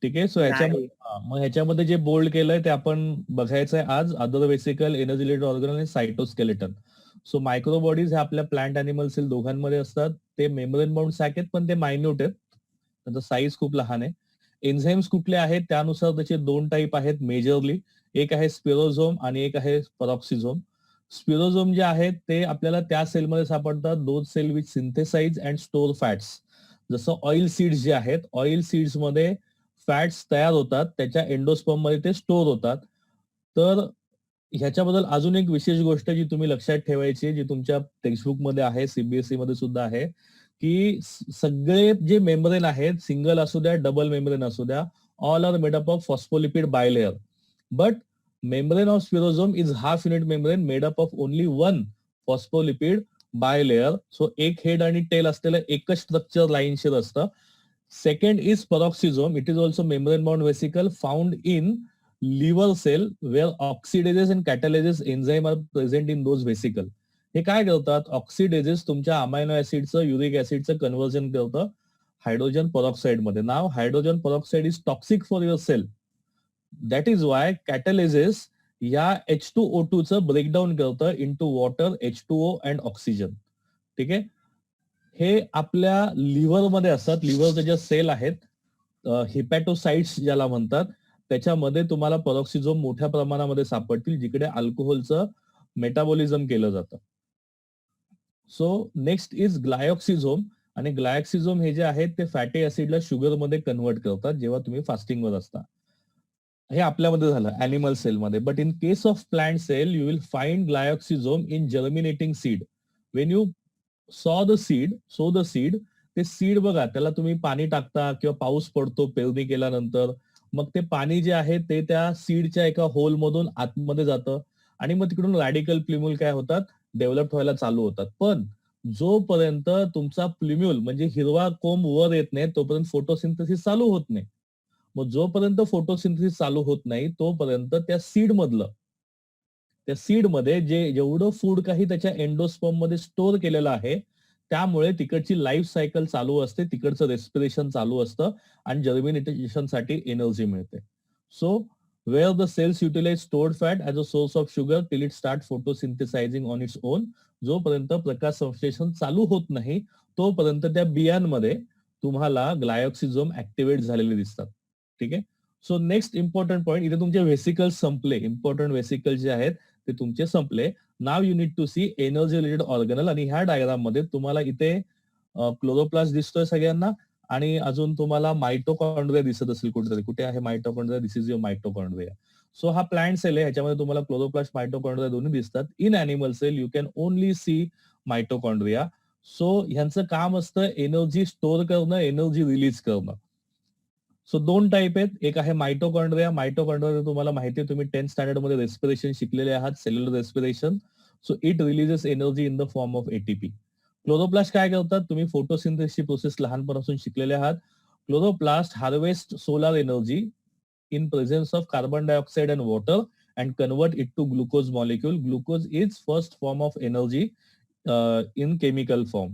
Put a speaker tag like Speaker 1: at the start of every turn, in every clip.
Speaker 1: ठीक आहे. सो ह्याच्यामध्ये मग ह्याच्यामध्ये जे बोल्ड केलंय ते आपण बघायचंय आज. Other vesicle, energy related organ आणि सायटोस्केलेटन. सो मायक्रो बॉडीज हे आपल्या प्लांट अॅनिमल सेल दोघांमध्ये असतात. ते मेम्ब्रेन बाउंड सॅक आहेत, पण ते मायन्यूट आहेत, त्यांचा साईज खूप लहान आहे. एन्झाईम्स कुठले आहेत त्यानुसार त्याचे दोन टाईप आहेत मेजरली. एक आहे स्पिरोझोम आणि एक आहे पॅरोक्सिझोम. स्पिरोझोम जे आहेत ते आपल्याला त्या सेलमध्ये सापडतात, those cell which synthesize and store fats. जसं ऑइल सीड्स जे आहेत, ऑइल सीड्स मध्ये फॅट्स तयार होतात, त्याच्या एंडोस्पर्म मध्ये ते स्टोर होतात. तर ह्याच्याबद्दल अजून एक विशेष गोष्ट जी तुम्ही लक्षात ठेवायची, जी तुमच्या टेक्स्टबुक मध्ये आहे, सीबीएसई मध्ये सुद्धा आहे, की सगळे जे मेम्ब्रेन आहेत, सिंगल असू द्या, डबल मेम्ब्रेन असू द्या, all are made up of phospholipid bilayer. But membrane of spirosome is half unit membrane made up of only one phospholipid bilayer. So एक हेड आणि टेल असलेलं एकच स्ट्रक्चर लाईनशीर असतं. Second is peroxisome. It is also membrane bound vesicle found in liver cell where oxidases and catalases enzyme are present in those vesicle. हे काय करतात, oxidases तुमच्या amino ऍसिडचं युरिक ऍसिडचं कन्व्हर्जन करतं हायड्रोजन पेरॉक्साइड मध्ये. Now hydrogen peroxide is toxic for your cell. That is why catalysis या H2O2 चं ब्रेकडाऊन करतं into water, H2O and oxygen. ठीक आहे. हे आपल्या लिव्हर मध्ये असतात. लिव्हरचे ज्या सेल आहेत, हिपॅटोसाइट्स ज्याला म्हणतात, त्याच्यामध्ये तुम्हाला पेरॉक्सिझोम मोठ्या प्रमाणामध्ये सापडतील, जिकडे अल्कोहोलचं मेटाबॉलिझम केलं जातं. So next is glyoxysome. आणि ग्लायॉक्सिझोम हे जे आहेत ते फॅटी ऍसिडला शुगरमध्ये कन्व्हर्ट करतात जेव्हा तुम्ही फास्टिंगवर असता. हे आपल्यामध्ये झालं अॅनिमल सेलमध्ये. But in case of plant cell you will find glyoxysome in germinating seed. When you sow the seed, ते सीड बघा, त्याला तुम्ही पाणी टाकता किंवा पाऊस पडतो पेरणी केल्यानंतर, मग ते पाणी जे आहे ते त्या सीडच्या एका होल मधून आतमध्ये जातं आणि मग तिकडून रॅडिकल प्लिम्युल काय होतात, डेव्हलप व्हायला चालू होतात. पण जोपर्यंत तुमचा प्लिम्युल म्हणजे हिरवा कोंब वर येत नाही तोपर्यंत फोटोसिंथेसिस चालू होत नाही. मग जोपर्यंत फोटोसिंथेसिस चालू होत नाही तोपर्यंत त्या सीड मध्ये जेवढं फूड काही त्याच्या एंडोस्पर्म मध्ये स्टोअर केलेलं आहे, त्यामुळे तिकडची लाईफ सायकल चालू असते, तिकडचं रेस्पिरेशन चालू असतं आणि जर्मिनेशन साठी एनर्जी मिळते. So where the cells utilize stored fat as a source of sugar till it start photosynthesizing on its own. जोपर्यंत प्रकाश संश्लेषण चालू होत नाही तोपर्यंत त्या बियांमध्ये तुम्हाला ग्लायॉक्सिझोम ऍक्टिव्हेट झालेले दिसतात. ठीक आहे. सो नेक्स्ट इम्पॉर्टंट पॉईंट, इथे तुमचे व्हेसिकल्स संपले. इम्पॉर्टंट व्हेसिकल जे आहेत ते तुमचे संपले. Now you need to see energy related organelle. आणि ह्या डायग्राम मध्ये तुम्हाला इथे क्लोरोप्लास्ट दिसतोय सगळ्यांना, आणि अजून तुम्हाला मायटोकॉन्ड्रिया दिसत असेल कुठेतरी. कुठे आहे mitochondria? This is your mitochondria. So हा प्लांट सेल आहे, ह्याच्यामध्ये तुम्हाला क्लोरोप्लास्ट, मायटोकॉन्ड्रिया दोन्ही दिसतात. In animal cell you can only see mitochondria. So ह्यांचं काम असतं एनर्जी स्टोअर करणं, एनर्जी रिलीज करणं. सो दोन टाईप आहेत. एक आहे मायटोकॉन्ड्रिया. मायटोकॉन्ड्रिया तुम्हाला माहिती आहे, तुम्ही 10th स्टँडर्ड मध्ये रेस्पिरेशन शिकलेले आहात, cellular respiration. So it releases energy in the form of ATP. Chloroplast काय करतात, तुम्ही फोटोसिंथेसिसची प्रोसेस लहानपणापासून शिकलेले आहात. Chloroplast harvest solar energy in presence of carbon dioxide and water and convert it to glucose molecule. Glucose is first form of energy in chemical form.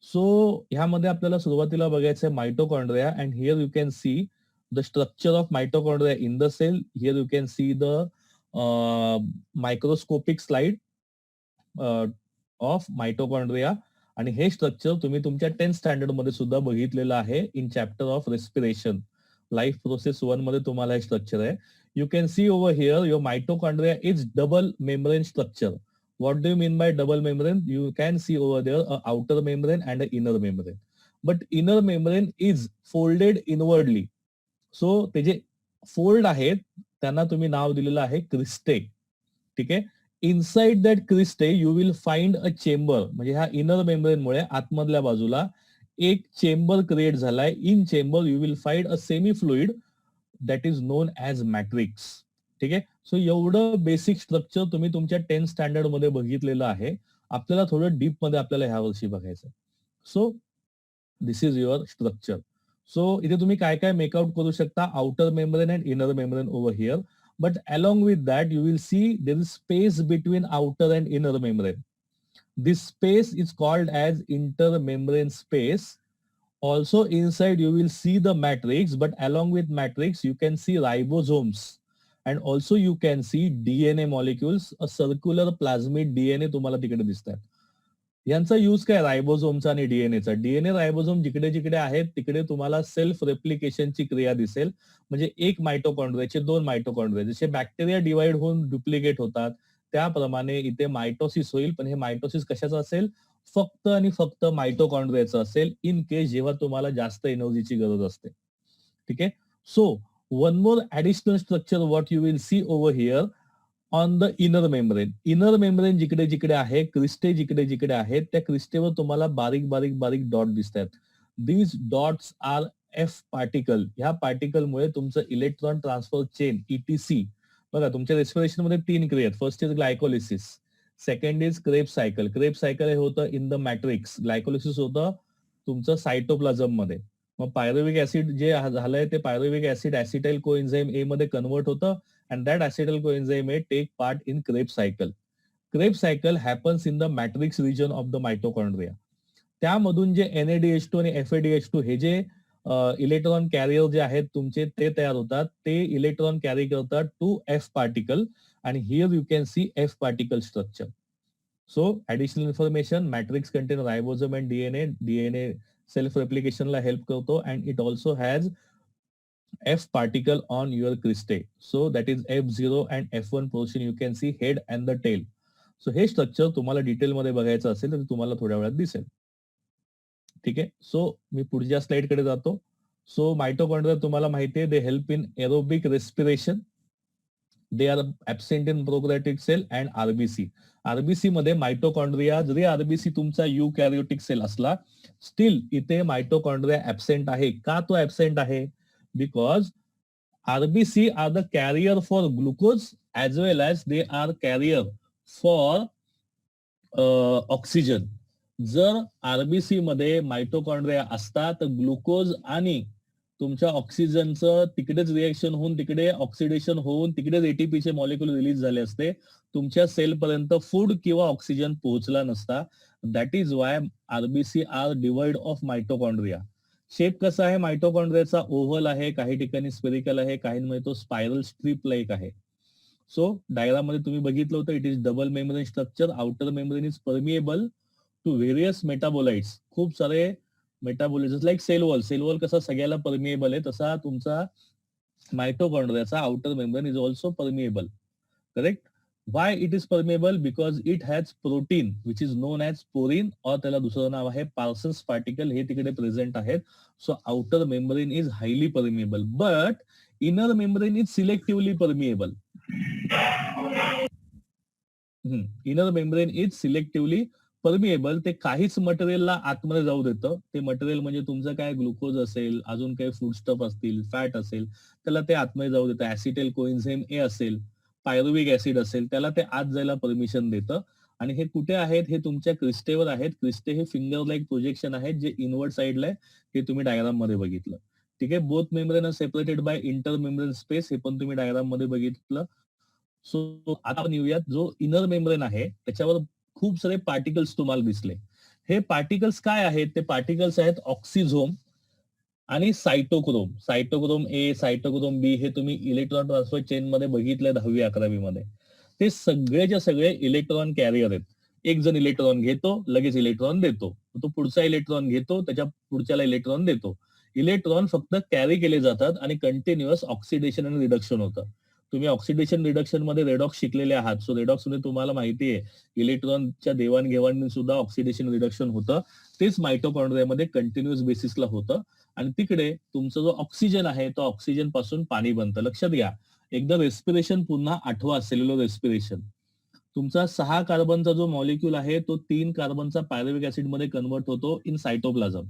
Speaker 1: So ह्यामध्ये आपल्याला सुरुवातीला बघायचं आहे mitochondria. And here you can see the structure of mitochondria in the cell. Here you can see the microscopic slide of mitochondria. आणि हे structure तुम्ही तुमच्या 10th standard मध्ये सुद्धा बघितलेलं आहे in chapter of respiration. Life process 1 मध्ये तुम्हाला हे स्ट्रक्चर आहे. You can C over here your mitochondria is double membrane structure. What do you mean by double membrane? You can see over there a outer membrane and an inner membrane. But inner membrane is folded inwardly. So ते जे fold आहेत त्यांना तुम्ही नाव दिलेलं आहे cristae. ठीक आहे. Inside that cristae you will find a chamber. म्हणजे ह्या इनर मेम्ब्रेनमुळे आतमधल्या बाजूला एक चेंबर क्रिएट झालाय. In chamber you will find a semi fluid that is non as matrix. ठीक आहे. सो एवढं बेसिक स्ट्रक्चर तुम्ही तुमच्या 10th स्टँडर्ड मध्ये बघितलेलं आहे. आपल्याला थोडं डीप मध्ये आपल्याला ह्या वर्षी बघायचं. So this is your structure. So इथे तुम्ही काय काय मेकआउट करू शकता, outer membrane and inner membrane over here. But along with that you will C there is space between outer and inner membrane. This space is called as intermembrane space Also inside you will see the matrix, but along with matrix you can see ribosomes, and also you can see DNA molecules, a circular plasmid DNA तुम्हाला तिकडे दिसतात. यांचा use काय रायबोझोमचा आणि डीएनएचा. DNA ribosome जिकडे जिकडे आहेत तिकडे तुम्हाला सेल्फ रेप्लिकेशनची क्रिया दिसेल. म्हणजे एक मायटोकॉन्ड्रियाचे दोन मायटोकॉन्ड्रिया, जसे बॅक्टेरिया डिवाइड होऊन डुप्लिकेट होतात त्याप्रमाणे इथे मायटोसिस होईल. पण हे मायटोसिस कशाचं असेल? फक्त आणि फक्त मायटोकॉन्ड्रियाचं असेल, इन केस जेव्हा तुम्हाला जास्त एनर्जीची गरज असते. ठीक आहे. So one more additional structure what you will C over here on the inner membrane. Inner membrane जिकडे जिकडे आहे, क्रिस्टे जिकडे जिकडे आहेत, त्या क्रिस्टेवर तुम्हाला बारीक बारीक बारीक डॉट दिसत आहेत. These dots are F particle. ह्या पार्टिकलमुळे तुमचं इलेक्ट्रॉन ट्रान्सफर चेन ईटीसी, बघा तुमच्या रेस्पिरेशन मध्ये 3 क्रिया आहेत. First is glycolysis, second is Kreb cycle. Kreb cycle हे होतं इन द मॅट्रिक्स, ग्लायकोलिसिस होतं तुमचं सायटोप्लाझम मध्ये. मग पायरुविक ऍसिड जे झालंय ते पायरुविक ऍसिड ऍसिटाइल कोएन्झाइम ए मध्ये कन्वर्ट होतं, and that acetyl coenzyme may take part in Krebs cycle. Krebs cycle happens in the matrix region of the mitochondria. त्यामधून जे NADH2 आणि FADH2 हे जे इलेक्ट्रॉन कॅरियर जे आहेत तुमचे ते तयार होतात. ते इलेक्ट्रॉन कॅरी करतात टू एफ पार्टिकल, आणि here you can see F particle structure. So additional information, matrix contain ribosome and DNA. DNA self रेप्लिकेशनला हेल्प करतो, and it also has F particle on your crystal. So that is F0 and F1 portion. You can see head and the tail. So हे structure तुम्हाला detail मध्ये बघायचं असेल तर तुम्हाला थोड्या वेळात दिसेल. ठीक आहे. सो मी पुढच्या स्लाइड कडे जातो. सो मायटोकॉन्ड्रिया तुम्हाला माहिती आहे, they help in aerobic respiration. They are absent in prokaryotic cell and RBC. RBC मध्ये मायटोकॉन्ड्रिया, जरी आरबीसी तुमचा युकॅरियोटिक सेल असला, स्टील इथे मायटोकॉन्ड्रिया ऍबसेंट आहे. का तो ऍबसेंट आहे? Because RBC are the carrier for glucose as well as they are carrier for oxygen. जर आरबीसी मध्ये मायटोकॉन्ड्रिया असतात तर ग्लुकोज आणि तुमच्या ऑक्सिजनचं तिकडेच रिएक्शन होऊन, तिकडे ऑक्सिडेशन होऊन, तिकडेच एटीपीचे मॉलिक्युल रिलीज झाले असते, तुमच्या सेलपर्यंत फूड किंवा ऑक्सिजन पोहोचला नसता. That is why RBC are divide of mitochondria. Shape कसा आहे मायटोकॉन्ड्रियाचा? ओव्हल आहे, काही ठिकाणी स्पेरिकल आहे, काहींमध्ये तो स्पायरल स्ट्रीप लाईक आहे. सो डायग्राम मध्ये तुम्ही बघितलं होतं, it is double membrane structure. Outer membrane is permeable to various metabolites. खूप सारे metabolites like cell wall. Cell wall कसा सगळ्याला परमिएबल आहे, तसा तुमचा मायटोकॉन्ड्रियाचा outer membrane is also permeable. Correct. Why it is permeable? Because it has protein which is known as porine, or त्याला दुसरं नाव आहे Parsons particle, हे तिकडे प्रेझेंट आहेत. So outer membrane is highly permeable, but inner membrane is selectively permeable. Inner membrane is selectively permeable. ते काहीच मटेरियलला आतमध्ये जाऊ देतं. ते मटेरियल म्हणजे तुमचं काय ग्लुकोज असेल, अजून काही फूडस्टफ असतील, फॅट असेल, त्याला ते आतमध्ये जाऊ देतं. ऍसिटाइल कोएन्झाइम ए असेल, पायरुविक ऍसिड असेल, त्याला ते आत जायला परमिशन देतं. आणि हे कुठे आहेत? हे तुमच्या क्रिस्टेवर आहेत. क्रिस्टे हे फिंगर लाईक प्रोजेक्शन आहेत जे इनवर्ड साइडला आहे, हे तुम्ही डायग्राम मध्ये बघितलं. ठीक आहे. Both membrane are separated by intermembrane space, हे पण तुम्ही डायग्राम मध्ये बघितलं. सो आता आपण येऊयात, जो इनर मेम्ब्रेन आहे त्याच्यावर खूप सारे पार्टिकल्स तुम्हाला दिसले. हे पार्टिकल्स काय आहेत? ते पार्टिकल्स आहेत ऑक्सिझोम आणि सायटोक्रोम. सायटोक्रोम ए, सायटोक्रोम बी, हे तुम्ही इलेक्ट्रॉन ट्रान्सफर चेन मध्ये बघितलंय 10वी-11वी मध्ये. ते सगळेच्या सगळे इलेक्ट्रॉन कॅरियर आहेत. एक जण इलेक्ट्रॉन घेतो, लगेच इलेक्ट्रॉन देतो, तो पुढचा इलेक्ट्रॉन घेतो, त्याच्या पुढच्याला इलेक्ट्रॉन देतो. इलेक्ट्रॉन फक्त कॅरी केले जातात आणि कंटिन्युअस ऑक्सिडेशन आणि रिडक्शन होतं. तुम्ही ऑक्सिडेशन रिडक्शन मध्ये रेडॉक्स शिकलेले आहात. सो रेडॉक्स मध्ये तुम्हाला माहिती आहे इलेक्ट्रॉनच्या देवाणघेवाणीने सुद्धा ऑक्सिडेशन रिडक्शन होतं. तेच मायटोकॉन्ड्रियामध्ये कंटिन्युअस बेसिसला होतं. आणि तिकडे तुमचा जो ऑक्सिजन आहे तो ऑक्सिजन पासून पाणी बनतं. लक्षात घ्या, एकदा रेस्पिरेशन पुन्हा आठवा, सेल्युलर रेस्पिरेशन. तुमचा 6 कार्बनचा जो मॉलिक्यूल आहे तो 3 कार्बनचा पायरुविक ऍसिड मध्ये कन्वर्ट होतो इन सायटोप्लाझम.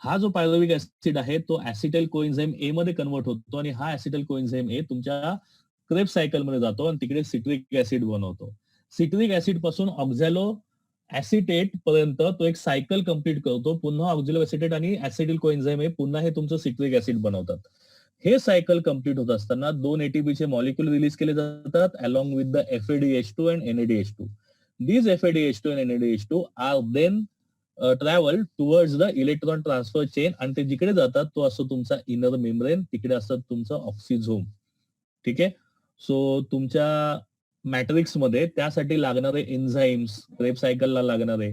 Speaker 1: हा जो पायरुविक ऍसिड आहे तो ऍसिटाइल कोएन्झाइम ए मध्ये कन्वर्ट होतो, आणि हा ऍसिटाइल कोएन्झाइम ए तुमच्या क्रेब्स सायकल मध्ये जातो आणि तिकडे सिट्रिक ऍसिड बनवतो. सिट्रिक ऍसिड पासून ऑक्झॅलो ऍसिटेट पर्यंत तो एक सायकल कंप्लीट करतो. पुन्हा ऑक्झॅलो ऍसिटेट आणि ऍसिटाइल कोएन्झाइम ए पुन्हा हे तुमचं सिट्रिक ऍसिड बनवतात. हे सायकल कंप्लीट होत असताना 2 एटीपीचे मॉलिक्यूल रिलीज केले जातात along with the FADH2 and NADH2. These FADH2 and NADH2 are then travel towards the electron transfer chain, आणि ते जिकडे जातात तो असतो तुमचा इनर मेम्ब्रेन, तिकडे असतात तुमचं ऑक्सिझोम. ठीक आहे. सो तुमच्या मॅट्रिक्स मध्ये त्यासाठी लागणारे एन्झाईम्स, क्रेब सायकलला लागणारे,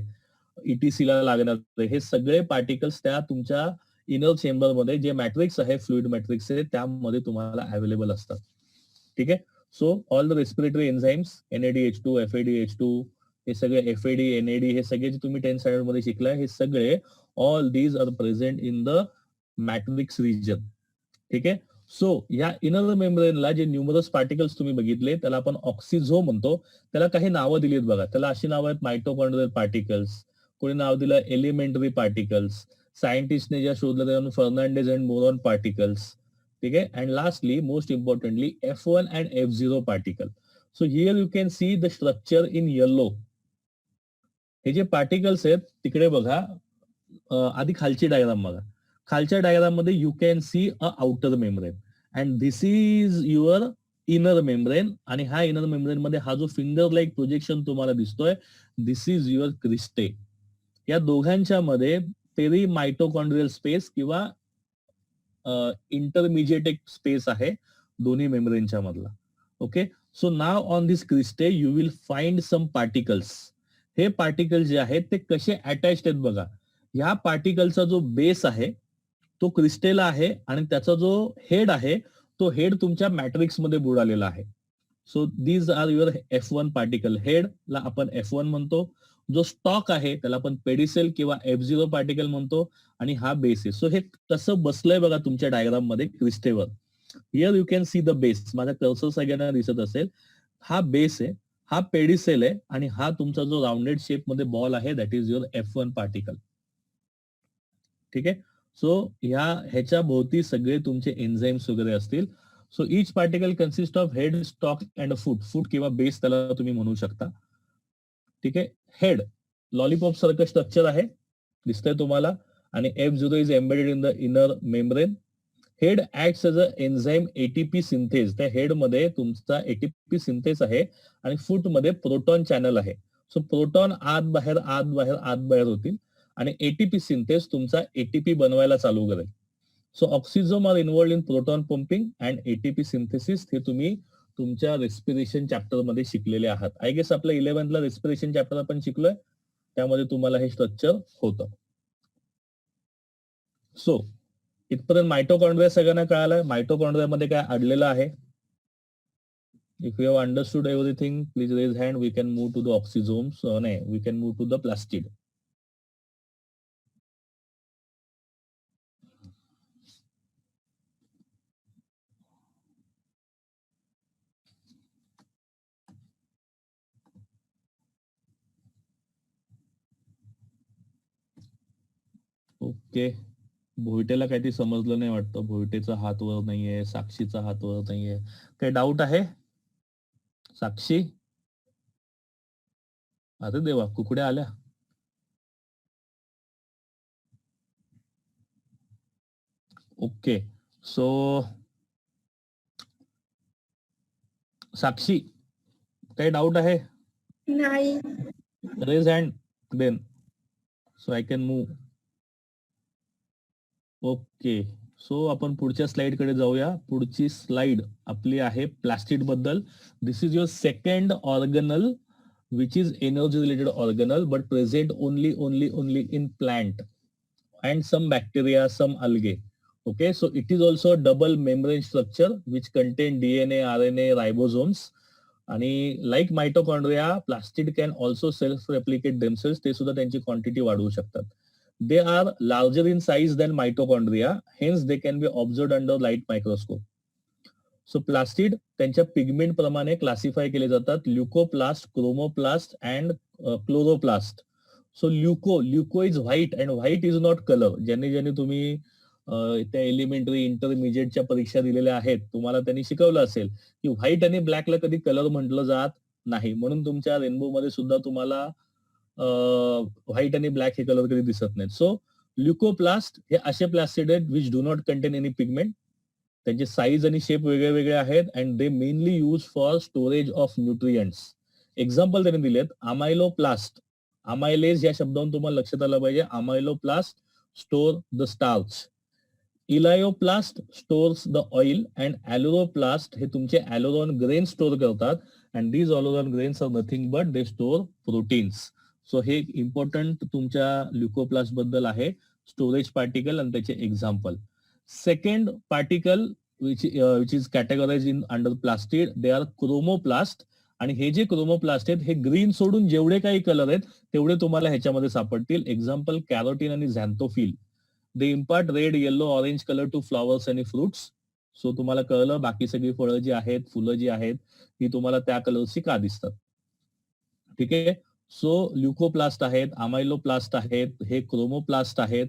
Speaker 1: ईटीसीला लागणारे, हे सगळे पार्टिकल्स त्या तुमच्या इनर चेंबर मध्ये जे मॅट्रिक्स आहे, फ्लुइड मॅट्रिक्स आहे, त्यामध्ये तुम्हाला अवेलेबल असतात. ठीक आहे. So all the respiratory enzymes, NADH2, FADH2, हे सगळे FAD, NAD, हे सगळे जे तुम्ही 10th स्टँडर्ड मध्ये शिकलाय, हे सगळे all these are present in the matrix region. ठीक आहे. सो या इनर मेम्ब्रेनला जे न्यूमरस पार्टिकल्स तुम्ही बघितले, त्याला आपण ऑक्सिझोम म्हणतो. त्याला काही नावं दिलीत बघा. त्याला अशी नावं आहेत, मायटोकॉन्ड्रियल पार्टिकल्स, कोणी नाव दिलं एलिमेंटरी पार्टिकल्स, सायंटिस्टने ज्या शोधलं त्याला फर्नांडेज अँड मोरॉन पार्टिकल्स. ठीक आहे. And lastly, most importantly, F1 and F0 particle. So here you can see the structure in yellow. हे जे पार्टिकल्स आहेत तिकडे बघा, आधी खालची डायग्राम बघा. खालच्या डायग्राम मध्ये you can see a outer membrane and this is your inner membrane. आणि हा इनर मेम्ब्रेन मध्ये हा जो फिंगर लाईक प्रोजेक्शन तुम्हाला दिसतोय, दिस इज युअर क्रिस्टे. या दोघांच्या मध्ये पेरी मायटोकॉन्ड्रियल स्पेस किंवा इंटरमिजिएट एक स्पेस आहे दोन्ही मेम्ब्रेनच्या मधला. Okay. So now on this cristae you will find some particles. हे पार्टिकल्स जे आहेत ते कसे अटॅच्ड आहेत बघा. ह्या पार्टिकलचा जो बेस आहे तो क्रिस्टेला आहे, आणि त्याचा जो हेड आहे तो हेड तुमच्या मॅट्रिक्स मध्ये बुडालेला आहे. So these are your F1 particle. हेडला आपण F1 म्हणतो. जो स्टॉक आहे त्याला आपण पेडिसेल किंवा F0 पार्टिकल म्हणतो, आणि हा बेस आहे. सो हे कसं बसलंय बघा तुमच्या डायग्राम मध्ये क्रिस्टेवर. Here you can see the base. माझा कर्सर सगळ्यांना दिसत असेल. हा बेस आहे, हा पेडिसेल आहे, आणि हा तुमचा जो राउंडेड शेप मध्ये बॉल आहे, that is your F1 particle. ठीक आहे. सो ह्याच्या भोवती सगळे तुमचे एन्झाईम्स वगैरे असतील. So each particle consist of head, stalk and foot. Foot किंवा बेस त्याला तुम्ही म्हणू शकता. ठीक आहे. हेड लॉलीपॉप सारखं स्ट्रक्चर आहे, दिसतंय तुम्हाला, आणि F0 is embedded in the inner membrane. Head acts as a enzyme ATP synthase. त्या हेड मध्ये तुमचा ATP सिंथेज आहे, आणि फूट मध्ये प्रोटॉन चॅनल आहे. सो प्रोटॉन आत बाहेर आत बाहेर आत बाहेर होतील, आणि ATP सिंथेज तुमचा ATP बनवायला चालू करेल. So oxysome are involved in proton pumping and ATP synthesis. हे तुम्ही तुमच्या रेस्पिरेशन चॅप्टर मध्ये शिकलेले आहात. आय गेस आपल्या 11th रेस्पिरेशन चॅप्टर आपण शिकलोय, त्यामध्ये तुम्हाला हे स्ट्रक्चर होतं. सो इथपर्यंत मायटोकॉन्ड्रिया सगळ्यांना कळालं. मायटोकॉन्ड्रिया मध्ये काय अडलेलं आहे? If you have understood everything, please raise hand. We can move to the oxysomes. नाही, we can move to the plastid. Okay. भोईटेला काही ते समजलं नाही वाटतं. भोईटेचा हात वर नाहीये, साक्षीचा हात वर नाहीये. काही डाऊट आहे? साक्षी? अरे देवा, कुकड्या आल्या. ओके. सो साक्षी, काही डाऊट आहे?
Speaker 2: नाही.
Speaker 1: Raise hand then so I can move. Okay. So आपण पुढच्या स्लाइड कडे जाऊया. पुढची स्लाइड आपली आहे प्लास्टिड बद्दल. This is your second organelle which is energy related organelle but present only in plant and some bacteria, some algae. Okay, so it is also a double membrane structure which contain DNA, RNA, ribosomes. आणि like mitochondria, plastid can also self replicate themselves. ते सुद्धा त्यांची quantity वाढवू शकतात. They are larger in size than mitochondria, hence they can be observed under light microscope. So plastid त्यांच्या pigment प्रमाणे classify केले जातात. Leucoplast, chromoplast and chloroplast. So leuco is white and white is not colour. ज्यांनी तुम्ही त्या elementary इंटरमिजिएटच्या परीक्षा दिलेल्या आहेत, तुम्हाला त्यांनी शिकवलं असेल की व्हाईट आणि ब्लॅकला कधी कलर म्हटलं जात नाही. म्हणून तुमच्या रेनबो मध्ये सुद्धा तुम्हाला व्हाईट आणि ब्लॅक हे कलर कधी दिसत नाहीत. सो ल्युकोप्लास्ट हे असे प्लास्टिड आहेत which do not content any pigment. त्यांचे साईज आणि शेप वेगळे वेगळे आहेत, and they mainly use for storage of nutrients. Example त्यांनी दिलेत. अमायलोप्लास्ट. अमायलेज या शब्दावरून तुम्हाला लक्षात आलं पाहिजे. Amyloplast store the starch, elaioplast stores the oil and aleuroplast हे तुमचे ॲलोरॉन ग्रेन स्टोर करतात. And these aleurone grains are nothing but they store proteins. So हे इम्पॉर्टंट तुमच्या ल्युकोप्लास्ट बद्दल आहे, स्टोरेज पार्टिकल आणि त्याचे example. Second particle which is categorized in under plastid, they are chromoplast. आणि हे जे क्रोमोप्लास्ट आहेत हे ग्रीन सोडून जेवढे काही कलर आहेत तेवढे तुम्हाला ह्याच्यामध्ये सापडतील. एक्झाम्पल कॅरोटीन आणि xanthophyll. They impart red, yellow, orange colour to flowers आणि फ्रुट्स. सो तुम्हाला कळलं बाकी सगळी फळं जी आहेत, फुलं जी आहेत ती तुम्हाला त्या कलर्सची का दिसतात. ठीक आहे. सो ल्युकोप्लास्ट आहेत, अमायलोप्लास्ट आहेत, हे क्रोमोप्लास्ट आहेत.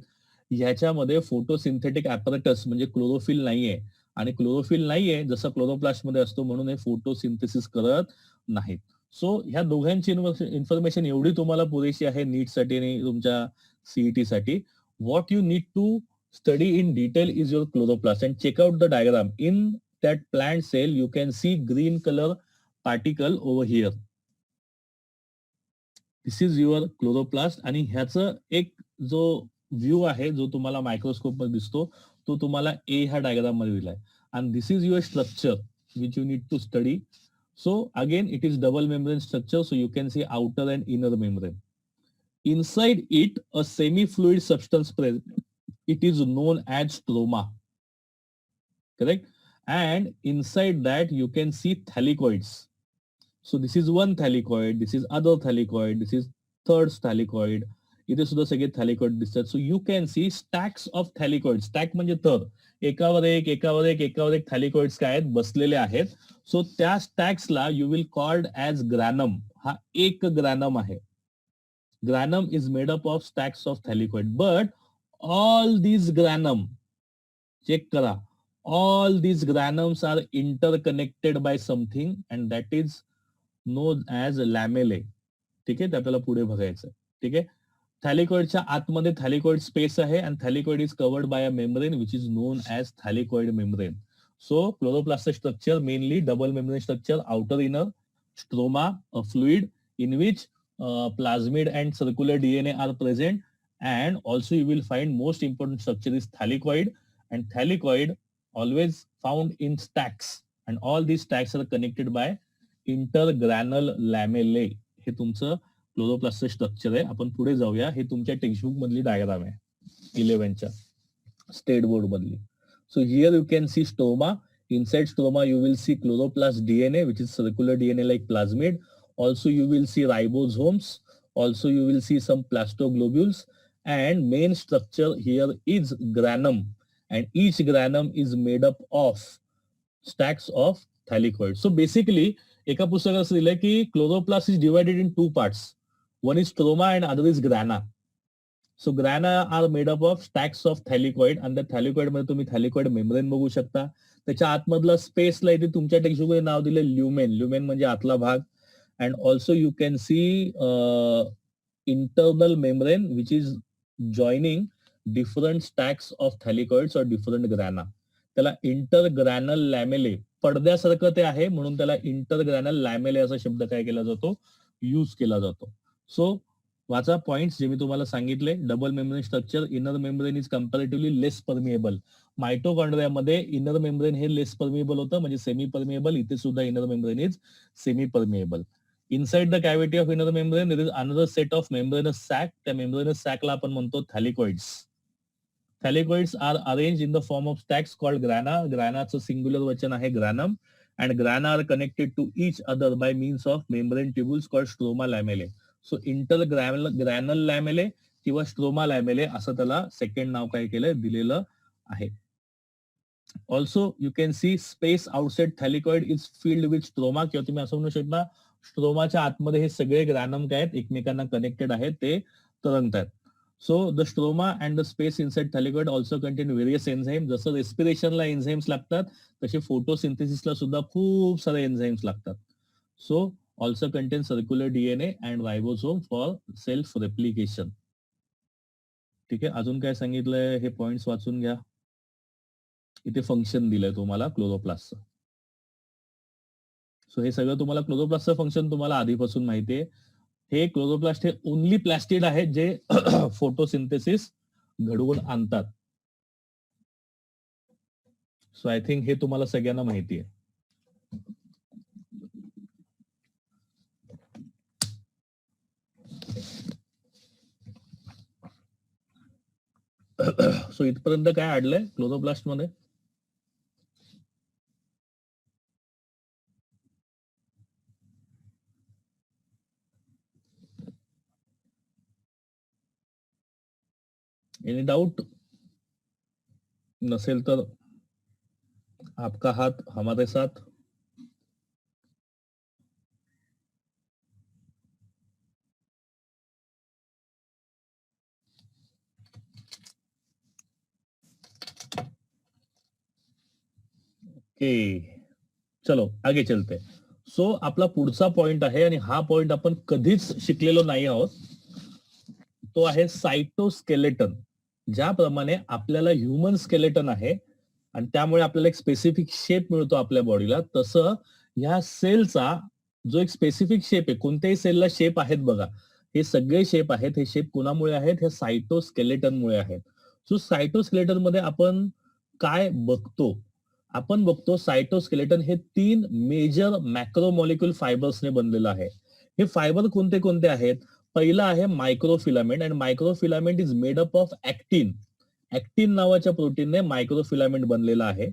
Speaker 1: ह्याच्यामध्ये फोटोसिंथेटिक ऍपरेटस म्हणजे क्लोरोफिल नाहीये, आणि क्लोरोफिल नाहीये जसं क्लोरोप्लास्ट मध्ये असतो म्हणून हे फोटोसिंथेसिस करत नाहीत. सो ह्या दोघांची इन्फॉर्मेशन एवढी तुम्हाला पुरेशी आहे नीटसाठी आणि तुमच्या सीईटी साठी. What you need to study in detail is your chloroplast and check out the diagram. In that plant cell you can see green colour particle over here. This is your chloroplast. आणि ह्याचं एक जो view आहे जो तुम्हाला microscope मध्ये दिसतो तो तुम्हाला ए ह्या डायग्राम मध्ये दिलाय. And this is your structure which you need to study. So again it is double membrane structure. So you can see outer and inner membrane. Inside it, a semi-fluid substance present. It is known as stroma. Correct? And inside that, you can see thylakoids. So this is one thylakoid, this is other thylakoid, this is third thylakoid. इथे सुद्धा सगळे thylakoid दिसतात. So you can see stacks of thylakoid. Stack म्हणजे थर, एकावर एक एकावर एक एकावर एक थॅलिकॉइड्स काय आहेत बसलेले आहेत. सो त्या स्टॅक्सला यू विल कॉल्ड ॲज ग्रॅनम. हा एक ग्रॅनम आहे. Granum is made up of stacks of thylakoid, but all these granum, check kara, all these granums are interconnected by something and that is known as lamellae. ठीक आहे, ते आपल्याला पुढे बघायचं. ठीक आहे. थॅलिकॉइडच्या आतमध्ये थॅलिकॉइड स्पेस आहे आणि thylakoid is covered by a membrane which is known as thylakoid membrane. So chloroplast structure mainly double membrane structure, outer inner, stroma, a fluid in which plasmid and circular DNA are present, and also you will find most important structure is thylakoid, and thylakoid always found in stacks, and all these stacks are connected by intergranal lamellae. हे तुमचं chloroplast structure आहे. आपण पुढे जाऊया. हे तुमच्या textbook मधली diagram आहे 11च्या स्टेट बोर्ड मधली. So here you can see stroma. Inside stroma you will see chloroplast DNA which is circular DNA like plasmid. Also you will see ribosomes. Also you will see some plastoglobules, and main structure here is granum, and each granum is made up of stacks of thylakoids. So basically एका पुस्तकात असं दिलंय की chloroplast is divided in 2 parts. One is stroma and other is grana. So grana are made up of stacks of thylakoid, and the thylakoid मध्ये तुम्ही thylakoid membrane बघू शकता. त्याच्या आतमधला स्पेसला इथे तुमच्या टेक्स्टबुकमध्ये नाव दिलंय ल्युमेन. ल्युमेन म्हणजे आतला भाग. And also you can see internal membrane which is joining different stacks of thylakoids or different grana. त्याला intergranal lamellae, पडद्यासारखं ते आहे म्हणून त्याला intergranal lamellae असा शब्द काय केला जातो, यूज केला जातो. सो वाचा पॉइंट्स जे मी तुम्हाला सांगितले. Double membrane structure, inner membrane is comparatively less permeable. मायटोकॉन्ड्रियामध्ये इनर मेम्ब्रेन हे लेस परमिएबल होतं म्हणजे सेमी परमिएबल. इथे सुद्धा inner membrane is semi permeable. Inside the cavity of inner membrane, there is another set of membranous sac. त्या membranous sac ला आपण म्हणतो thylakoids. Thylakoids are arranged in the form of stacks called grana. Granaचं singular वचन आहे granum, and grana are connected to each other by means of membrane tubules called stroma lamellae. So intergranal lamellae किंवा stroma lamellae असं त्याला second नाव काय केलंय दिलेलं आहे. Also you can see space outside thylakoid is filled with stroma. किंवा तुम्ही असं म्हणू शकता स्ट्रोमाच्या आतमध्ये हे सगळे ग्रॅनम काय आहेत एकमेकांना कनेक्टेड आहेत, ते तरंगत आहेत. So the stroma and the space inside thylakoid also contain various enzyme. जसं रेस्पिरेशनला एन्झाईम्स लागतात तसे फोटोसिंथेसिसला सुद्धा खूप सारे एन्झाईम्स लागतात. So also contain circular DNA and ribosome for self replication. ठीक आहे. अजून काय सांगितलंय हे पॉइंट्स वाचून घ्या. इथे फंक्शन दिलंय तुम्हाला क्लोरोप्लास्टचं. सो हे सगळं तुम्हाला क्लोरोप्लास्टचं फंक्शन तुम्हाला आधीपासून माहिती आहे. हे क्लोरोप्लास्ट हे ओनली प्लॅस्टिड आहेत जे फोटोसिंथेसिस घडवून आणतात. सो आय थिंक हे तुम्हाला सगळ्यांना माहिती आहे. सो इथपर्यंत काय अडलंय क्लोरोप्लास्ट मध्ये? Any doubt? नसेल तर आपका हाथ हमारे साथ. ओके, चलो आगे चलते. सो आपला पुढचा पॉइंट आहे आणि हा पॉइंट आपण कधीच शिकलेलो नाही आहोत. तो आहे सायटोस्केलेटन. ज्याप्रमाणे आपल्याला ह्युमन स्केलेटन आहे आणि त्यामुळे आपल्याला एक स्पेसिफिक शेप मिळतो आपल्या बॉडीला, तसं ह्या सेलचा जो एक स्पेसिफिक शेप आहे, कोणत्याही सेलला शेप आहेत बघा, हे सगळे शेप आहेत, हे शेप कोणामुळे आहेत? हे सायटोस्केलेटनमुळे आहेत. सो सायटोस्केलेटन मध्ये आपण काय बघतो? आपण बघतो सायटोस्केलेटन हे 3 मेजर मॅक्रोमॉलिक्युल फायबर्सने बनलेलं आहे. हे फायबर कोणते कोणते आहेत? पहिला आहे मायक्रोफिलामेंट, आणि microfilament is made up of actin. Actin नावाच्या प्रोटीनने मायक्रोफिलामेंट बनलेला आहे.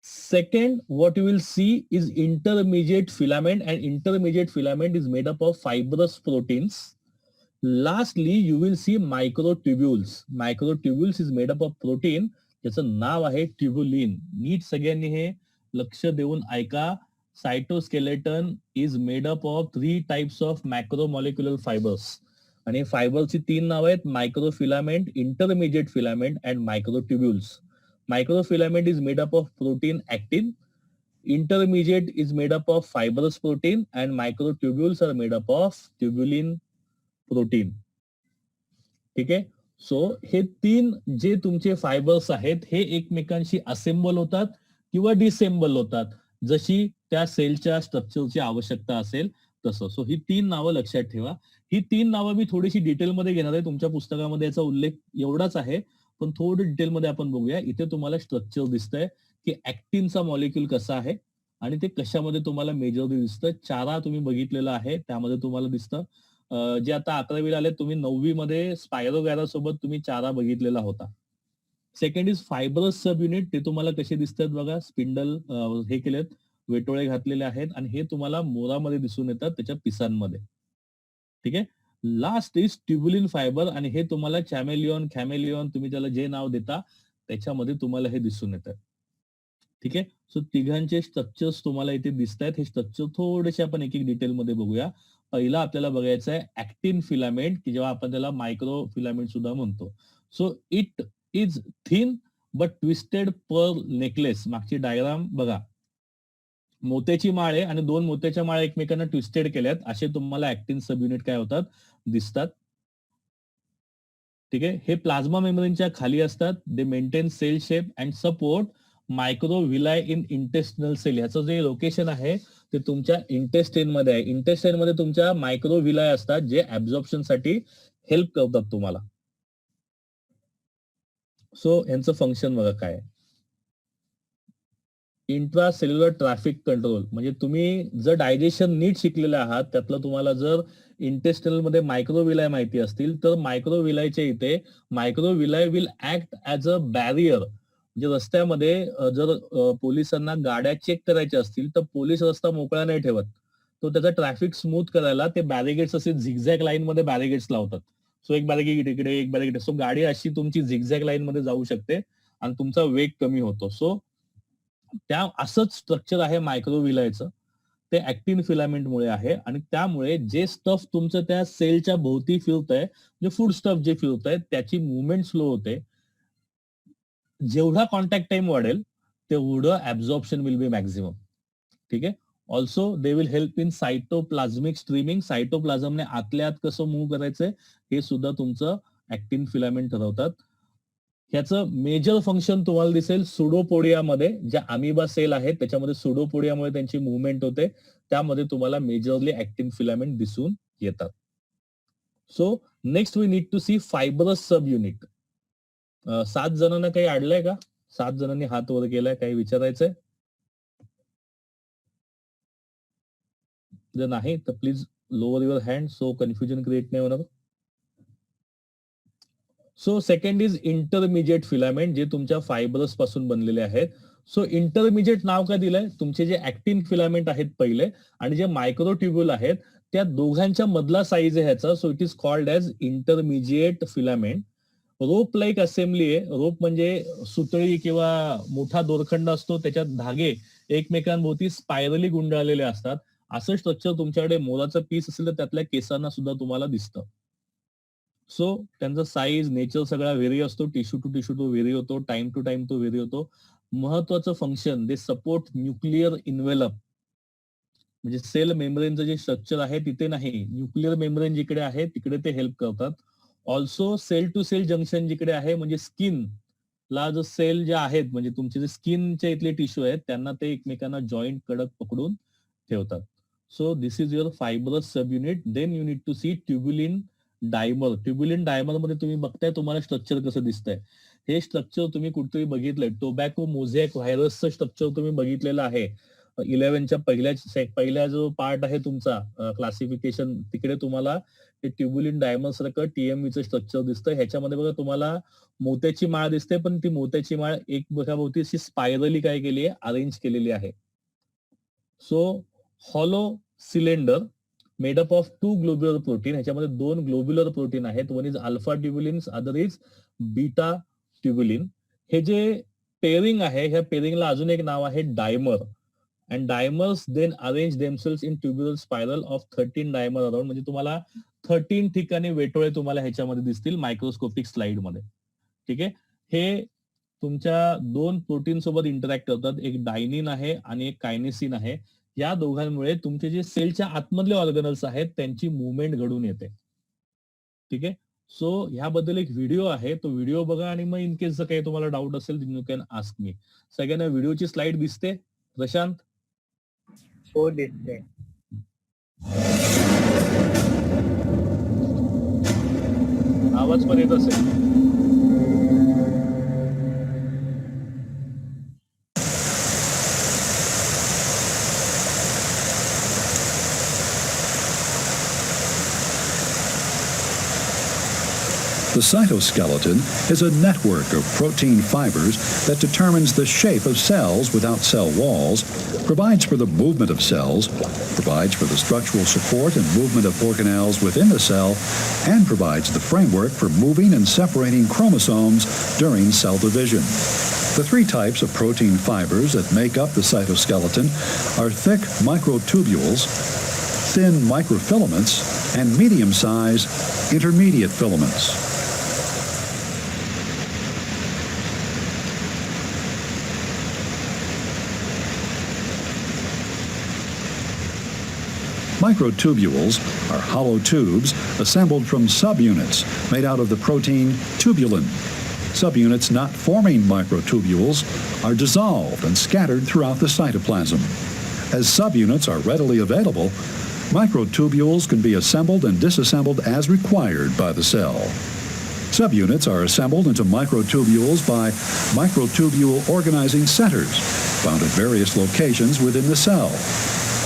Speaker 1: Second, what you will see is intermediate filament, and intermediate filament is made up of fibrous proteins. Lastly you will see microtubules. Microtubules is made up of protein, त्याचं नाव आहे ट्युब्युलिन. नीट सगळ्यांनी हे लक्ष देऊन ऐका. Cytoskeleton is made up of 3 types of macromolecular fibres, आणि फायबरची 3 नाव आहेत: microfilament, intermediate filament and microtubules. Microfilament is made up of protein actin, intermediate is made up of fibrous protein, and microtubules are made up of tubulin protein. ठीक आहे. So हे 3 जे तुमचे fibres आहेत हे एकमेकांशी असेंबल होतात किंवा डिसेंबल होतात, जशी त्या सेलच्या स्ट्रक्चरची आवश्यकता असेल तसं. सो ही 3 नावं लक्षात ठेवा. ही 3 नावं मी थोडीशी डिटेलमध्ये घेणार आहे. तुमच्या पुस्तकामध्ये याचा उल्लेख एवढाच आहे, पण थोडं डिटेलमध्ये आपण बघूया. इथे तुम्हाला स्ट्रक्चर दिसतंय की ऍक्टिनचा मॉलिक्यूल कसा आहे आणि ते कशामध्ये तुम्हाला मेजरली दिसतं. चारा तुम्ही बघितलेला आहे, त्यामध्ये तुम्हाला दिसतं. जे आता 11वीला आले, तुम्ही 9वी मध्ये स्पायरोगॅरा सोबत तुम्ही चारा बघितलेला होता. Second is fibrous sub unit. ते तुम्हाला कसे दिसतात बघा, स्पिंडल हे केलेत, वेटोळे घातलेले आहेत, आणि हे तुम्हाला मोरामध्ये दिसून येतात त्याच्या पिसांमध्ये. ठीक आहे. लास्ट इज ट्युब्युलिन फायबर, आणि हे तुम्हाला खॅमेलियॉन तुम्ही त्याला जे नाव देता त्याच्यामध्ये तुम्हाला हे दिसून येतात. ठीक आहे. सो तिघांचे स्ट्रक्चर्स तुम्हाला इथे दिसत आहेत. हे स्ट्रक्चर थोडेसे आपण एक एक डिटेलमध्ये बघूया. पहिला आपल्याला बघायचं आहे ऍक्टिन फिलामेंट, की जेव्हा आपण त्याला मायक्रो फिलामेंट सुद्धा म्हणतो. So it is thin but twisted Perl necklace. मागची डायग्राम बघा, मोत्याची माळ आहे आणि 2 मोत्याच्या माळा एकमेकांना ट्विस्टेड केल्यात, असे तुम्हाला ऍक्टिन सब युनिट काय होतात? दिसतात. ठीक आहे. हे प्लाझ्मा मेम्ब्रेनच्या खाली असतात. They maintain cell shape and support microvilli in intestinal cell. ह्याचं जे लोकेशन आहे ते तुमच्या इंटेस्टाइन मध्ये आहे. इंटेस्टाइन मध्ये तुमच्या मायक्रोव्हिलाय असतात जे ऍब्झॉर्प्शन साठी हेल्प करतात तुम्हाला. सो यांचं फंक्शन बघा काय. इंट्रासेल्युलर ट्रॅफिक कंट्रोल, म्हणजे तुम्ही जर डायजेशन नीट शिकलेले आहात, त्यातलं तुम्हाला जर इंटेस्टिनल मध्ये मायक्रोव्हिलाय माहिती असतील, तर मायक्रोव्हिलायच्या इथे microvilli will act as a barrier. म्हणजे रस्त्यामध्ये जर पोलिसांना गाड्या चेक करायच्या असतील तर पोलीस रस्ता मोकळा नाही ठेवत, तो त्याचा ट्रॅफिक स्मूथ करायला ते बॅरिगेट्स असे झिगझॅग लाईन मध्ये बॅरिगेट्स लावतात. सो एक बॅरिगेट इकडे, एक बॅरिगेट, सो गाडी अशी तुमची झिगझॅग लाईन मध्ये जाऊ शकते आणि तुमचा वेग कमी होतो. सो त्या असंच स्ट्रक्चर आहे मायक्रोव्हिलायचं. ते ऍक्टिन फिलामेंटमुळे आहे, आणि त्यामुळे जे स्टफ तुमचं त्या सेलच्या भोवती फिरतंय, म्हणजे फूड स्टफ जे फिरतंय त्याची मुवमेंट स्लो होते. जेवढा कॉन्टॅक्ट टाइम वाढेल तेवढं ऍब्झॉर्प्शन विल बी मॅक्झिमम. ठीक आहे. Also they will help in cytoplasmic streaming. सायटोप्लाझमने आतल्या आत कसं मूव्ह करायचंय हे सुद्धा तुमचं ऍक्टिन फिलामेंट ठरवतात. ह्याचं मेजर फंक्शन तुम्हाला दिसेल सुडोपोडियामध्ये, ज्या अमिबा सेल आहेत त्याच्यामध्ये सुडोपोडियामुळे त्यांची मुवमेंट होते, त्यामध्ये तुम्हाला मेजरली ऍक्टिन फिलामेंट दिसून येतात. So next we need to see fibrous sub unit. 7 जणांना काही अडलंय का? 7 जणांनी हात वर केलाय, काही विचारायचंय? जर नाही तर please lower your hand, so confusion create नाही होणार. So second is intermediate filament, जे तुमच्या फायबरस पासून बनलेले आहेत. सो इंटरमिजिएट नाव का दिलंय? तुमचे जे ऍक्टिन फिलामेंट आहेत पहिले आणि जे मायक्रोट्युब्युल आहेत त्या दोघांच्या मधला साईज आहे ह्याचा. So it is called as intermediate filament. Rope like assembly आहे. रोप म्हणजे सुतळी किंवा मोठा दोरखंड असतो, त्याच्यात धागे एकमेकांभोवती स्पायरली गुंडाळलेले असतात. असं स्ट्रक्चर तुमच्याकडे मोराचं पीस असेल तर त्यातल्या केसांना सुद्धा तुम्हाला दिसतं. सो त्यांचा साईज, नेचर सगळा व्हेरी असतो. टिश्यू टू टिश्यू तो व्हेरी होतो, टाइम टू टाइम तो व्हेरी होतो. महत्वाचं function, they support nuclear envelope. म्हणजे सेल मेम्ब्रेनचं जे स्ट्रक्चर आहे तिथे नाही, न्यूक्लिअर मेम्ब्रेन जिकडे आहे तिकडे ते हेल्प करतात. Also cell to cell junction जिकडे आहे, म्हणजे स्किन ला जो सेल जे आहेत, म्हणजे तुमचे जे स्किनच्या इथले टिश्यू आहेत त्यांना ते एकमेकांना जॉईंट कडक पकडून ठेवतात. So this is your fibrous sub unit. Then you need to see tubulin dimer. Tubulin dimer मध्ये तुम्ही बघताय तुम्हाला स्ट्रक्चर कसं दिसतंय. हे स्ट्रक्चर तुम्ही कुठेतरी बघितलंय, टोबॅको मोझॅक व्हायरसचं स्ट्रक्चर तुम्ही बघितलेलं आहे. 11च्या पहिल्या जो पार्ट आहे तुमचा क्लासिफिकेशन, तिकडे तुम्हाला हे ट्युब्युलिन डायमर सारखं टीएमव्हीचं स्ट्रक्चर दिसतं. ह्याच्यामध्ये बघा तुम्हाला मोत्याची माळ दिसते, पण ती मोत्याची माळ एक बघाभोवती अशी स्पायरली काय केली आहे, अरेंज केलेली आहे. So hollow cylinder made up of 2 globular protein. ह्याच्यामध्ये 2 ग्लोब्युलर प्रोटीन आहेत. One is alpha tubulin, other is beta tubulin. हे जे पेअरिंग आहे, ह्या पेअरिंगला अजून एक नाव आहे dimer. And dimers then arrange themselves in tubular spiral of 13 dimer around. म्हणजे तुम्हाला 13 ठिकाणी वेटोळे तुम्हाला ह्याच्यामध्ये दिसतील मायक्रोस्कोपिक स्लाइड मध्ये. ठीक आहे. हे तुमच्या 2 प्रोटीन सोबत इंटरॅक्ट करतात. एक डायनिन आहे आणि एक कायनेसिन आहे. या दोघांमुळे तुमचे जे सेलच्या आतमधले ऑर्गनल्स आहेत त्यांची मुवमेंट घडून येते. ठीक आहे. सो ह्याबद्दल एक व्हिडिओ आहे, तो व्हिडिओ बघा आणि मग इन केस जर काही तुम्हाला डाऊट असेल यू कॅन आस्क मी. सगळ्यांना व्हिडिओची स्लाइड दिसते? प्रशांत?
Speaker 2: हो, दिसते.
Speaker 1: आवाज पण येत असेल?
Speaker 3: The cytoskeleton is a network of protein fibers that determines the shape of cells without cell walls, provides for the movement of cells, provides for the structural support and movement of organelles within the cell, and provides the framework for moving and separating chromosomes during cell division. The 3 types of protein fibers that make up the cytoskeleton are thick microtubules, thin microfilaments, and medium-sized intermediate filaments. Microtubules are hollow tubes assembled from subunits made out of the protein tubulin. Subunits not forming microtubules are dissolved and scattered throughout the cytoplasm. As subunits are readily available, microtubules can be assembled and disassembled as required by the cell. Subunits are assembled into microtubules by microtubule organizing centers found at various locations within the cell.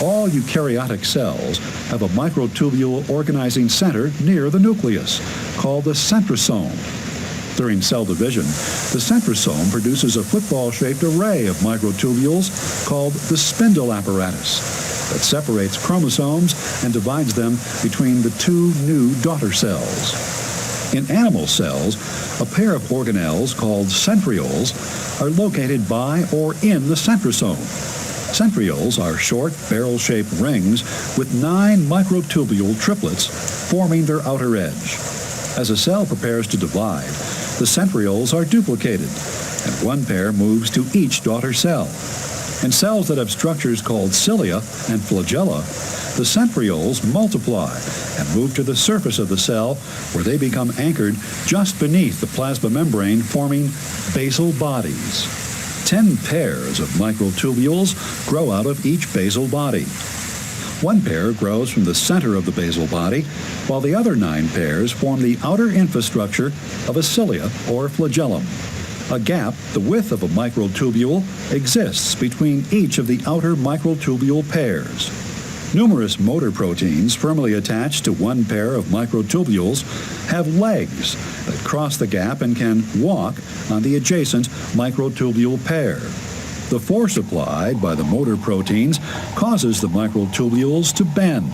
Speaker 3: All eukaryotic cells have a microtubule organizing center near the nucleus, called the centrosome. During cell division, the centrosome produces a football-shaped array of microtubules called the spindle apparatus that separates chromosomes and divides them between the 2 new daughter cells. In animal cells, a pair of organelles called centrioles are located by or in the centrosome. Centrioles are short, barrel-shaped rings with 9 microtubule triplets forming their outer edge. As a cell prepares to divide, the centrioles are duplicated, and one pair moves to each daughter cell. In cells that have structures called cilia and flagella, the centrioles multiply and move to the surface of the cell where they become anchored just beneath the plasma membrane, forming basal bodies. 10 pairs of microtubules grow out of each basal body. One pair grows from the center of the basal body, while the other 9 pairs form the outer infrastructure of a cilia or flagellum. A gap, the width of a microtubule, exists between each of the outer microtubule pairs. Numerous motor proteins firmly attached to one pair of microtubules have legs that cross the gap and can walk on the adjacent microtubule pair. The force applied by the motor proteins causes the microtubules to bend.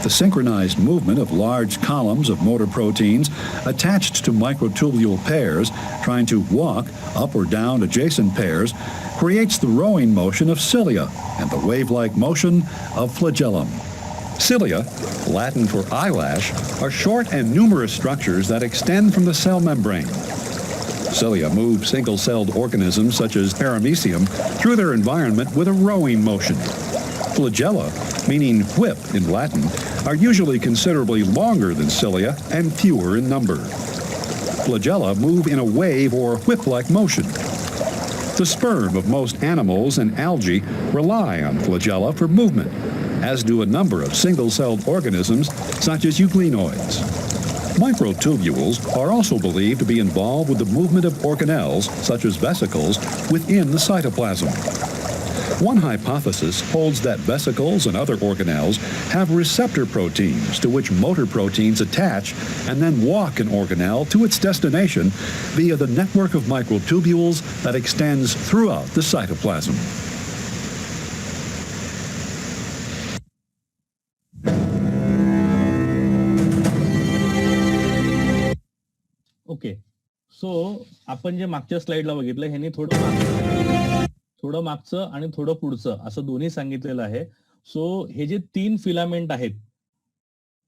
Speaker 3: The synchronized movement of large columns of motor proteins attached to microtubule pairs trying to walk up or down adjacent pairs creates the rowing motion of cilia and the wave-like motion of flagellum. Cilia, Latin for eyelash, are short and numerous structures that extend from the cell membrane. Cilia move single-celled organisms such as paramecium through their environment with a rowing motion. Flagella, meaning whip in Latin, are usually considerably longer than cilia and fewer in number. Flagella move in a wave or whip-like motion. The sperm of most animals and algae rely on flagella for movement, as do a number of single-celled organisms such as euglenoids. Microtubules are also believed to be involved with the movement of organelles, such as vesicles, within the cytoplasm. One hypothesis holds that vesicles and other organelles have receptor proteins to which motor proteins attach and then walk an organelle to its destination via the network of microtubules that extends throughout the cytoplasm.
Speaker 1: Okay, so आपण जे मागच्या स्लाइडला बघितलं ह्यांनी थोडं मागचं आणि थोडं पुढचं असं दोन्ही सांगितलेलं आहे. सो हे जे 3 फिलामेंट आहेत,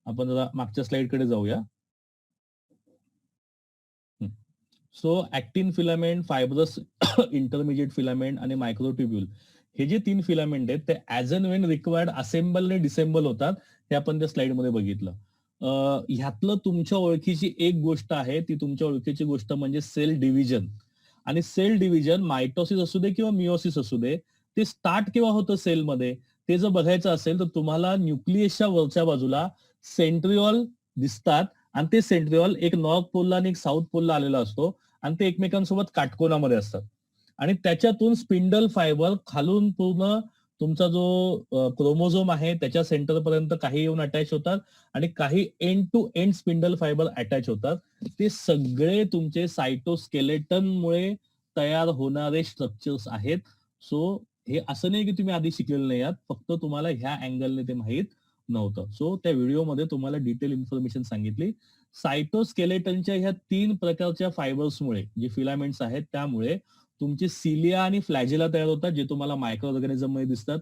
Speaker 1: आपण जरा मागच्या स्लाइड कडे जाऊया. So actin filament, fibrous intermediate filament आणि मायक्रोट्युब्यूल हे जे 3 फिलामेंट आहेत ते as and when required assemble आणि डिसेंबल होतात. हे आपण त्या स्लाइड मध्ये बघितलं. ह्यातलं तुमच्या ओळखीची एक गोष्ट आहे, ती तुमच्या ओळखीची गोष्ट म्हणजे सेल डिव्हिजन. आणि सेल डिव्हिजन मायटोसिस असू दे किंवा मिओसिस असू दे, ते स्टार्ट केव्हा होतं सेलमध्ये ते जर बघायचं असेल तर तुम्हाला न्यूक्लियसच्या वरच्या बाजूला सेंट्रिओल दिसतात आणि ते सेंट्रिओल एक नॉर्थ पोलला आणि एक साऊथ पोलला आलेला असतो आणि ते एकमेकांसोबत काटकोनामध्ये असतात. आणि त्याच्यातून स्पिंडल फायबर खालून पूर्ण तुमचा जो क्रोमोझोम आहे त्याच्या सेंटर पर्यंत काही येऊन अटॅच होतात आणि काही end to end spindle fibre attach होतात. ते सगळे तुमचे सायटोस्केलेटन मुळे तयार होणारे स्ट्रक्चर्स आहेत. सो हे असं नाही की तुम्ही आधी शिकलेले नाही आहात, फक्त तुम्हाला ह्या अँगलने ते माहीत नव्हतं. सो त्या व्हिडिओमध्ये तुम्हाला डिटेल इन्फॉर्मेशन सांगितली. सायटोस्केलेटनच्या ह्या 3 प्रकारच्या फायबर्समुळे जे फिलामेंट्स आहेत त्यामुळे तुमचे सिलिया आणि फ्लॅजेला तयार होतात, जे तुम्हाला मायक्रो ऑर्गॅनिझम मध्ये दिसतात.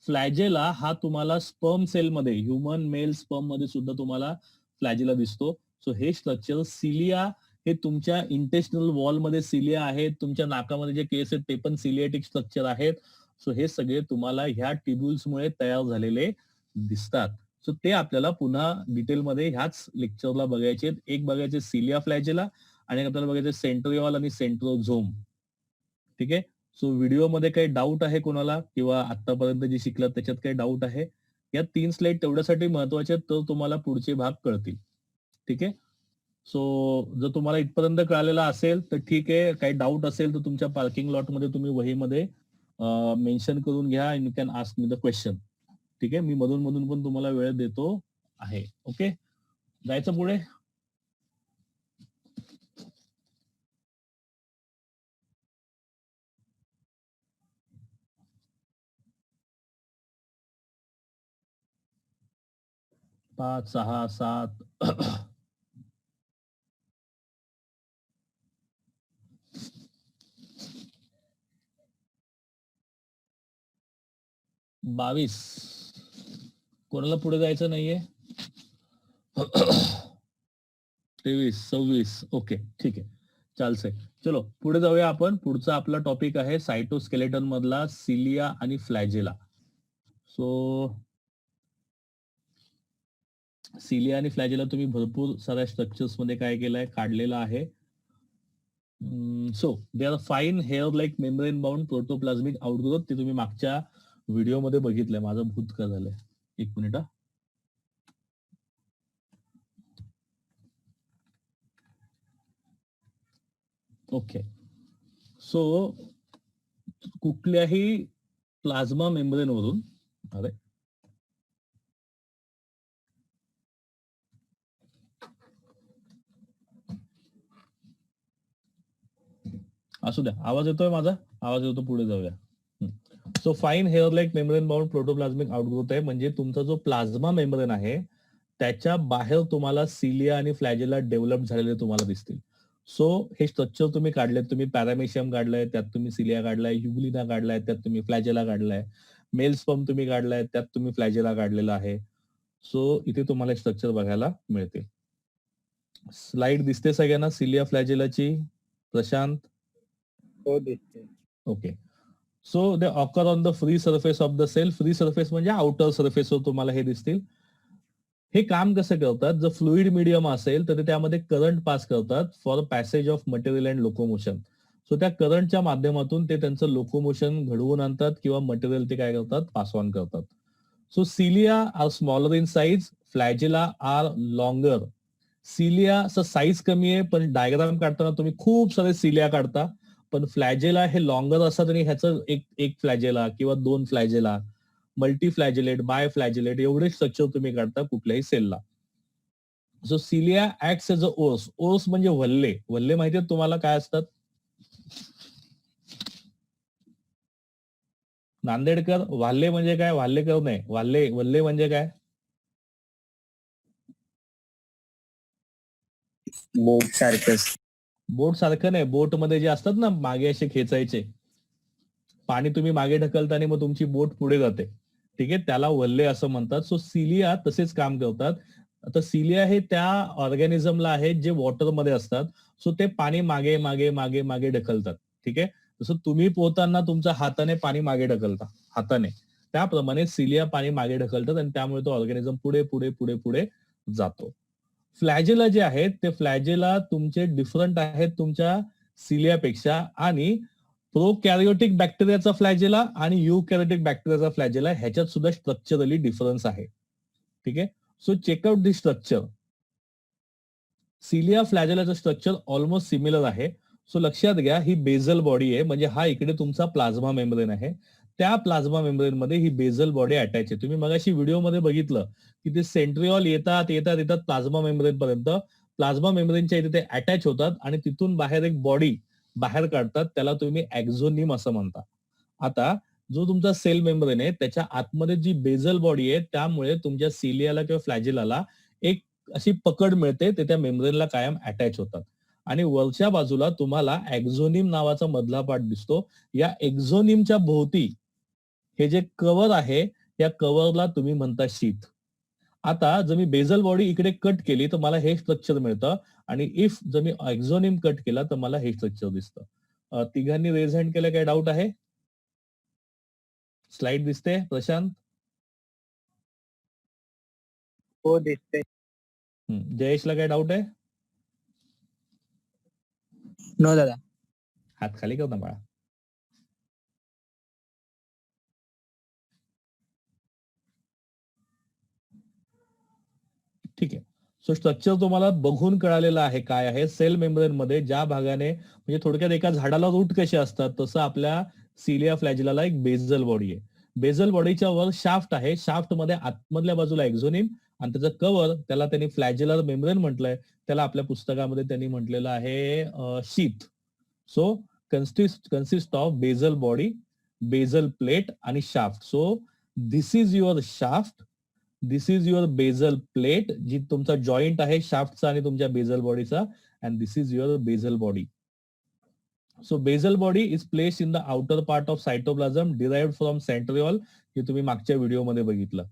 Speaker 1: फ्लॅजेला हा तुम्हाला स्पर्म सेलमध्ये, ह्युमन मेल स्पर्म मध्ये सुद्धा तुम्हाला फ्लॅजेला दिसतो. सो हे स्ट्रक्चर सिलिया हे तुमच्या इंटेस्टिनल वॉल मध्ये सिलिया आहेत, तुमच्या नाकामध्ये जे केस आहेत ते पण सिलिएटिक स्ट्रक्चर आहेत. सो हे सगळे तुम्हाला ह्या ट्युब्युल्समुळे तयार झालेले दिसतात. सो ते आपल्याला पुन्हा डिटेलमध्ये ह्याच लेक्चरला बघायचे आहेत. एक बघायचे सिलिया फ्लॅजेला आणि आपल्याला बघायचे सेंट्रिओल आणि सेंट्रोझोम. ठीक आहे. सो व्हिडिओमध्ये काही डाऊट आहे कोणाला किंवा आतापर्यंत जे शिकलात त्याच्यात काही डाऊट आहे? या 3 स्लाइड तेवढ्यासाठी महत्वाचे आहेत तर तुम्हाला पुढचे भाग कळतील. ठीक आहे. सो जर तुम्हाला इथपर्यंत कळालेला असेल तर ठीक आहे. काही डाऊट असेल तर तुमच्या पार्किंग लॉट मध्ये तुम्ही वहीमध्ये मेन्शन करून घ्या. You can ask me the question. ठीक आहे. मी मधून मधून पण तुम्हाला वेळ देतो आहे. ओके, जायचं पुढे. पाच, 6, 7 22. कोणाला पुढे जायचं नाहीये? 23, 26. ओके, ठीक आहे. चालतंय. चलो पुढे जाऊया आपण. पुढचा आपला टॉपिक आहे सायटोस्केलेटन मधला सिलिया आणि फ्लॅजेला. सो सिलिया आणि फ्लॅजेला तुम्ही भरपूर साऱ्या स्ट्रक्चर्स मध्ये काय केलंय, काढलेलं आहे. So they are fine hair like membrane bound protoplasmic outgrowth. ते तुम्ही मागच्या व्हिडिओमध्ये बघितलंय. माझं भूत का झालंय, एक मिनिट. ओके. सो कुठल्याही प्लाझ्मा मेम्ब्रेन वरून, अरे असू द्या, आवाज येतोय माझा? आवाज येतो, पुढे जाऊया. So fine hair like membrane bound protoplasmic outgrowth आहे, म्हणजे तुमचा जो प्लाझ्मा मेम्ब्रेन आहे त्याच्या बाहेर तुम्हाला सिलिया आणि फ्लॅजेला डेव्हलप झालेले तुम्हाला दिसतील. सो हे स्ट्रक्चर तुम्ही काढले, तुम्ही पॅरामेशियम काढलाय, त्यात तुम्ही सिलिया काढलाय, युग्लिना काढलाय, त्यात तुम्ही फ्लॅजेला काढलाय, मेल स्पर्म तुम्ही काढलाय, त्यात तुम्ही फ्लॅजेला काढलेला आहे. सो इथे तुम्हाला स्ट्रक्चर बघायला मिळते. स्लाइड दिसते सगळ्यांना सिलिया फ्लॅजेलाची? प्रशांत?
Speaker 2: हो दिसते.
Speaker 1: Okay. So they occur on the free surface of the cell. Free surface म्हणजे आउटर सरफेसवर तुम्हाला हे दिसतील. हे काम कसं करतात, जर फ्लुइड मीडियम असेल तर ते त्यामध्ये करंट पास करतात for passage of material and locomotion. So त्या करंटच्या माध्यमातून ते त्यांचं लोकोमोशन घडवून आणतात किंवा मटेरियल ते काय करतात, पास ऑन करतात. So cilia are smaller in size, flagella are longer. Cilia size कमी आहे, पण डायग्राम काढताना तुम्ही खूप सारे सिलिया काढता, पण फ्लॅजेला हे लॉंगर असतात आणि ह्याचं एक फ्लॅजेला किंवा 2 फ्लॅजेला, मल्टी फ्लॅजेलेट, बाय फ्लॅजेलेट एवढे स्ट्रक्चर तुम्ही काढता कुठल्याही सेलला. So cilia acts as a ores. Ores म्हणजे वल्ले. वल्ले माहिती आहेत तुम्हाला काय असतात? नांदेडकर, वाल्ले म्हणजे काय? वाल्लेकर नाही, वल्ले म्हणजे काय?
Speaker 2: बोट सारखं.
Speaker 1: बोट सारखं नाही, बोट मध्ये जे असतात ना मागे असे खेचायचे, पाणी तुम्ही मागे ढकलता आणि मग तुमची बोट पुढे जाते, ठीक आहे, त्याला वल्ले असं म्हणतात. सो सिलिया तसेच काम करतात. आता सिलिया हे त्या ऑर्गॅनिझमला आहेत जे वॉटरमध्ये असतात. सो ते पाणी मागे मागे मागे मागे ढकलतात, ठीक आहे. जसं तुम्ही पोहताना तुमच्या हाताने पाणी मागे ढकलता, हाताने, त्याप्रमाणे सिलिया पाणी मागे ढकलतात आणि त्यामुळे तो ऑर्गॅनिझम पुढे पुढे पुढे पुढे जातो. फ्लॅजेला जे आहेत ते फ्लॅजेला तुमचे डिफरंट आहेत तुमच्या सिलियापेक्षा, आणि प्रोकॅरियोटिक बॅक्टेरियाचा फ्लॅजेला आणि युकॅरियोटिक बॅक्टेरियाचा फ्लॅजेला ह्याच्यात सुद्धा स्ट्रक्चरली डिफरन्स आहे, ठीक आहे. So check out this structure. Cilia फ्लॅजेलाचं स्ट्रक्चर ऑलमोस्ट सिमिलर आहे. सो लक्षात घ्या, ही बेझल बॉडी आहे, म्हणजे हा इकडे तुमचा प्लाझ्मा मेम्ब्रेन आहे. त्या प्लाझ्मा मेम्ब्रेन मध्ये ही बेझल बॉडी अटॅच आहे. तुम्ही मगाशी व्हिडिओमध्ये बघितलं की ते सेंट्रिऑल येतात येतात येतात प्लाझ्मा मेम्ब्रेन पर्यंत. प्लाझ्मा मेम्ब्रेनच्या इथे ते अटॅच होतात आणि तिथून बाहेर एक बॉडी बाहेर काढतात, त्याला तुम्ही एक्झोनिम असं म्हणता. आता जो तुमचा सेल मेम्ब्रेन आहे त्याच्या आतमध्ये जी बेझल बॉडी आहे, त्यामुळे तुमच्या सिलियाला किंवा फ्लॅजेलाला एक अशी पकड मिळते, ते त्या मेम्ब्रेनला कायम अटॅच होतात. आणि वरच्या बाजूला तुम्हाला एक्झोनिम नावाचा मधला पार्ट दिसतो. या एक्झोनिमच्या भोवती हे जे कव्हर आहे, या कव्हरला तुम्ही म्हणता शीथ. आता जर मी बेझल बॉडी इकडे कट केली तर मला हे स्ट्रक्चर मिळतं, आणि इफ जर मी एक्झोनिम कट केला तर मला हे स्ट्रक्चर दिसतं. तिघांनी रेज हँड केलं, काय डाऊट आहे? स्लाइड दिसते प्रशांत?
Speaker 2: हो दिसते.
Speaker 1: जयेशला काय डाऊट आहे?
Speaker 2: नो दादा.
Speaker 1: हात खाली कर ना बाळा. ठीक आहे. सो स्ट्रक्चर तुम्हाला बघून कळालेलं आहे काय आहे. सेल मेम्ब्रेन मध्ये ज्या भागाने, म्हणजे थोडक्यात एका झाडाला रूट कसे असतात तसं आपल्या सिलिया फ्लॅजेलाला एक बेझल बॉडी आहे. बेझल बॉडीच्या वर शाफ्ट आहे, शाफ्ट मध्ये आतमधल्या बाजूला एक्झोनिम, आणि त्याचं कव्हर, त्याला त्यांनी फ्लॅजेलर मेम्ब्रेन म्हटलंय, त्याला आपल्या पुस्तकामध्ये त्यांनी म्हटलेलं आहे sheath. So consist of basal body, basal plate आणि shaft. So this is your shaft, this is your basal plate, जी तुमचा जॉईंट आहे शाफ्टचा आणि तुमच्या basal body, and this is your basal body. So basal body is place in the outer part of cytoplasm derived from centriole, जे तुम्ही मागच्या व्हिडिओमध्ये बघितलं.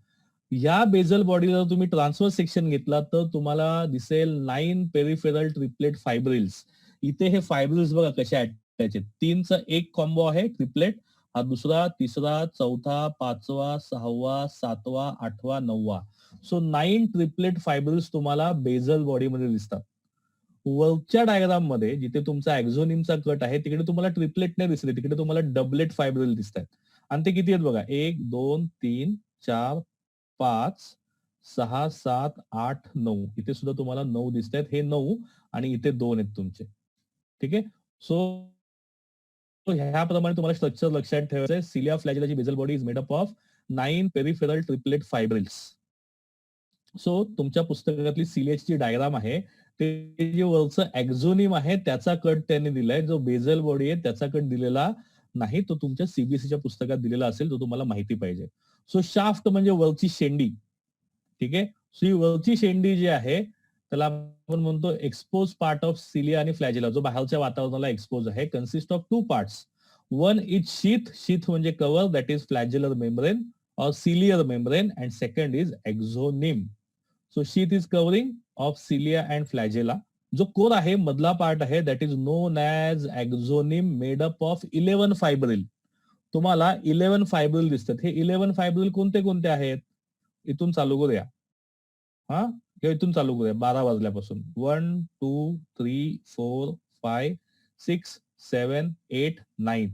Speaker 1: या बेझल बॉडीला तुम्ही ट्रान्सफर सेक्शन घेतला तर तुम्हाला दिसेल 9 पेरिफेरल ट्रिप्लेट फायब्रिल्स. इथे हे फायब्रिल्स बघा कसे अटॅच आहेत. 3चा एक कॉम्बो आहे ट्रिपलेट, हा दुसरा, तिसरा, चौथा, 5वा, 6वा, 7वा, 8वा, 9वा. सो 9 ट्रिपलेट फायब्रिल्स तुम्हाला बेझल बॉडीमध्ये दिसतात. वरच्या डायग्राम मध्ये जिथे तुमचा एक्झोनिमचा कट आहे तिकडे तुम्हाला ट्रिपलेट नाही दिसते, तिकडे तुम्हाला डबलेट फायब्रिल दिसत आहेत. आणि ते किती आहेत बघा, 1 2 3 4 5 6 7 8 9. इथे सुद्धा तुम्हाला 9 दिसत आहेत. हे 9 आणि इथे 2 आहेत तुमचे. ठीक आहे. सो ह्याप्रमाणे तुम्हाला स्ट्रक्चर लक्षात ठेवायचं आहे. सिलिया फ्लॅजेलाची basal body is made up of 9 peripheral triplet fibrils. So तुमच्या पुस्तकातली सिलियाची डायग्राम आहे ते जे वरचं एक्झोनिम आहे त्याचा कट त्यांनी दिलाय, जो बेझल बॉडी आहे त्याचा कट दिलेला नाही, तो तुमच्या सीबीएसईच्या पुस्तकात दिलेला असेल, तो तुम्हाला माहिती पाहिजे. सो शाफ्ट म्हणजे वरची शेंडी. ठीक आहे. सो ही वरची शेंडी जी आहे त्याला आपण म्हणतो एक्सपोज पार्ट ऑफ सिलिया आणि फ्लॅजेला, जो बाहेरच्या वातावरणाला एक्सपोज आहे. Consist of 2 parts. One is sheath, sheath म्हणजे cover, that is flagellar membrane or ciliar membrane, and second is exonym. So sheath is covering of cilia and flagella. जो core आहे मधला part आहे that is known as axoneme made up of 11 fibril. तुम्हाला 11 फायब्रिल दिसतात. हे 11 फायब्रिल कोणते कोणते आहेत? इथून चालू करूया. हा, किंवा इथून चालू करूया 12 वाजल्यापासून. 1 2 3 4 5 6 7 8 9.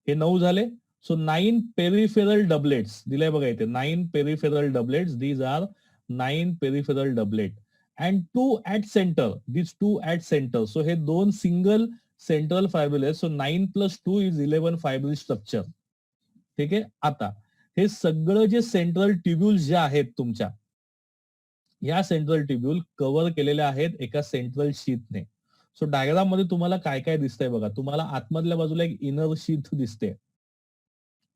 Speaker 1: हे 9 झाले. So 9 peripheral doublets दिलंय बघा इथे. 9 peripheral doublets. These are 9 peripheral doublet and 2 at center. These 2 at center. So हे 2 single central fibril आहेत. So 9 plus 2 is 11 fibril structure. ठीक आहे. आता हे सगळं जे सेंट्रल ट्युब्युल्स जे आहेत तुमच्या, या सेंट्रल ट्युब्युल कव्हर केलेल्या आहेत एका सेंट्रल शीथने. सो डायग्राम मध्ये तुम्हाला काय काय दिसतंय बघा. तुम्हाला आतमधल्या बाजूला एक इनर शीथ दिसते.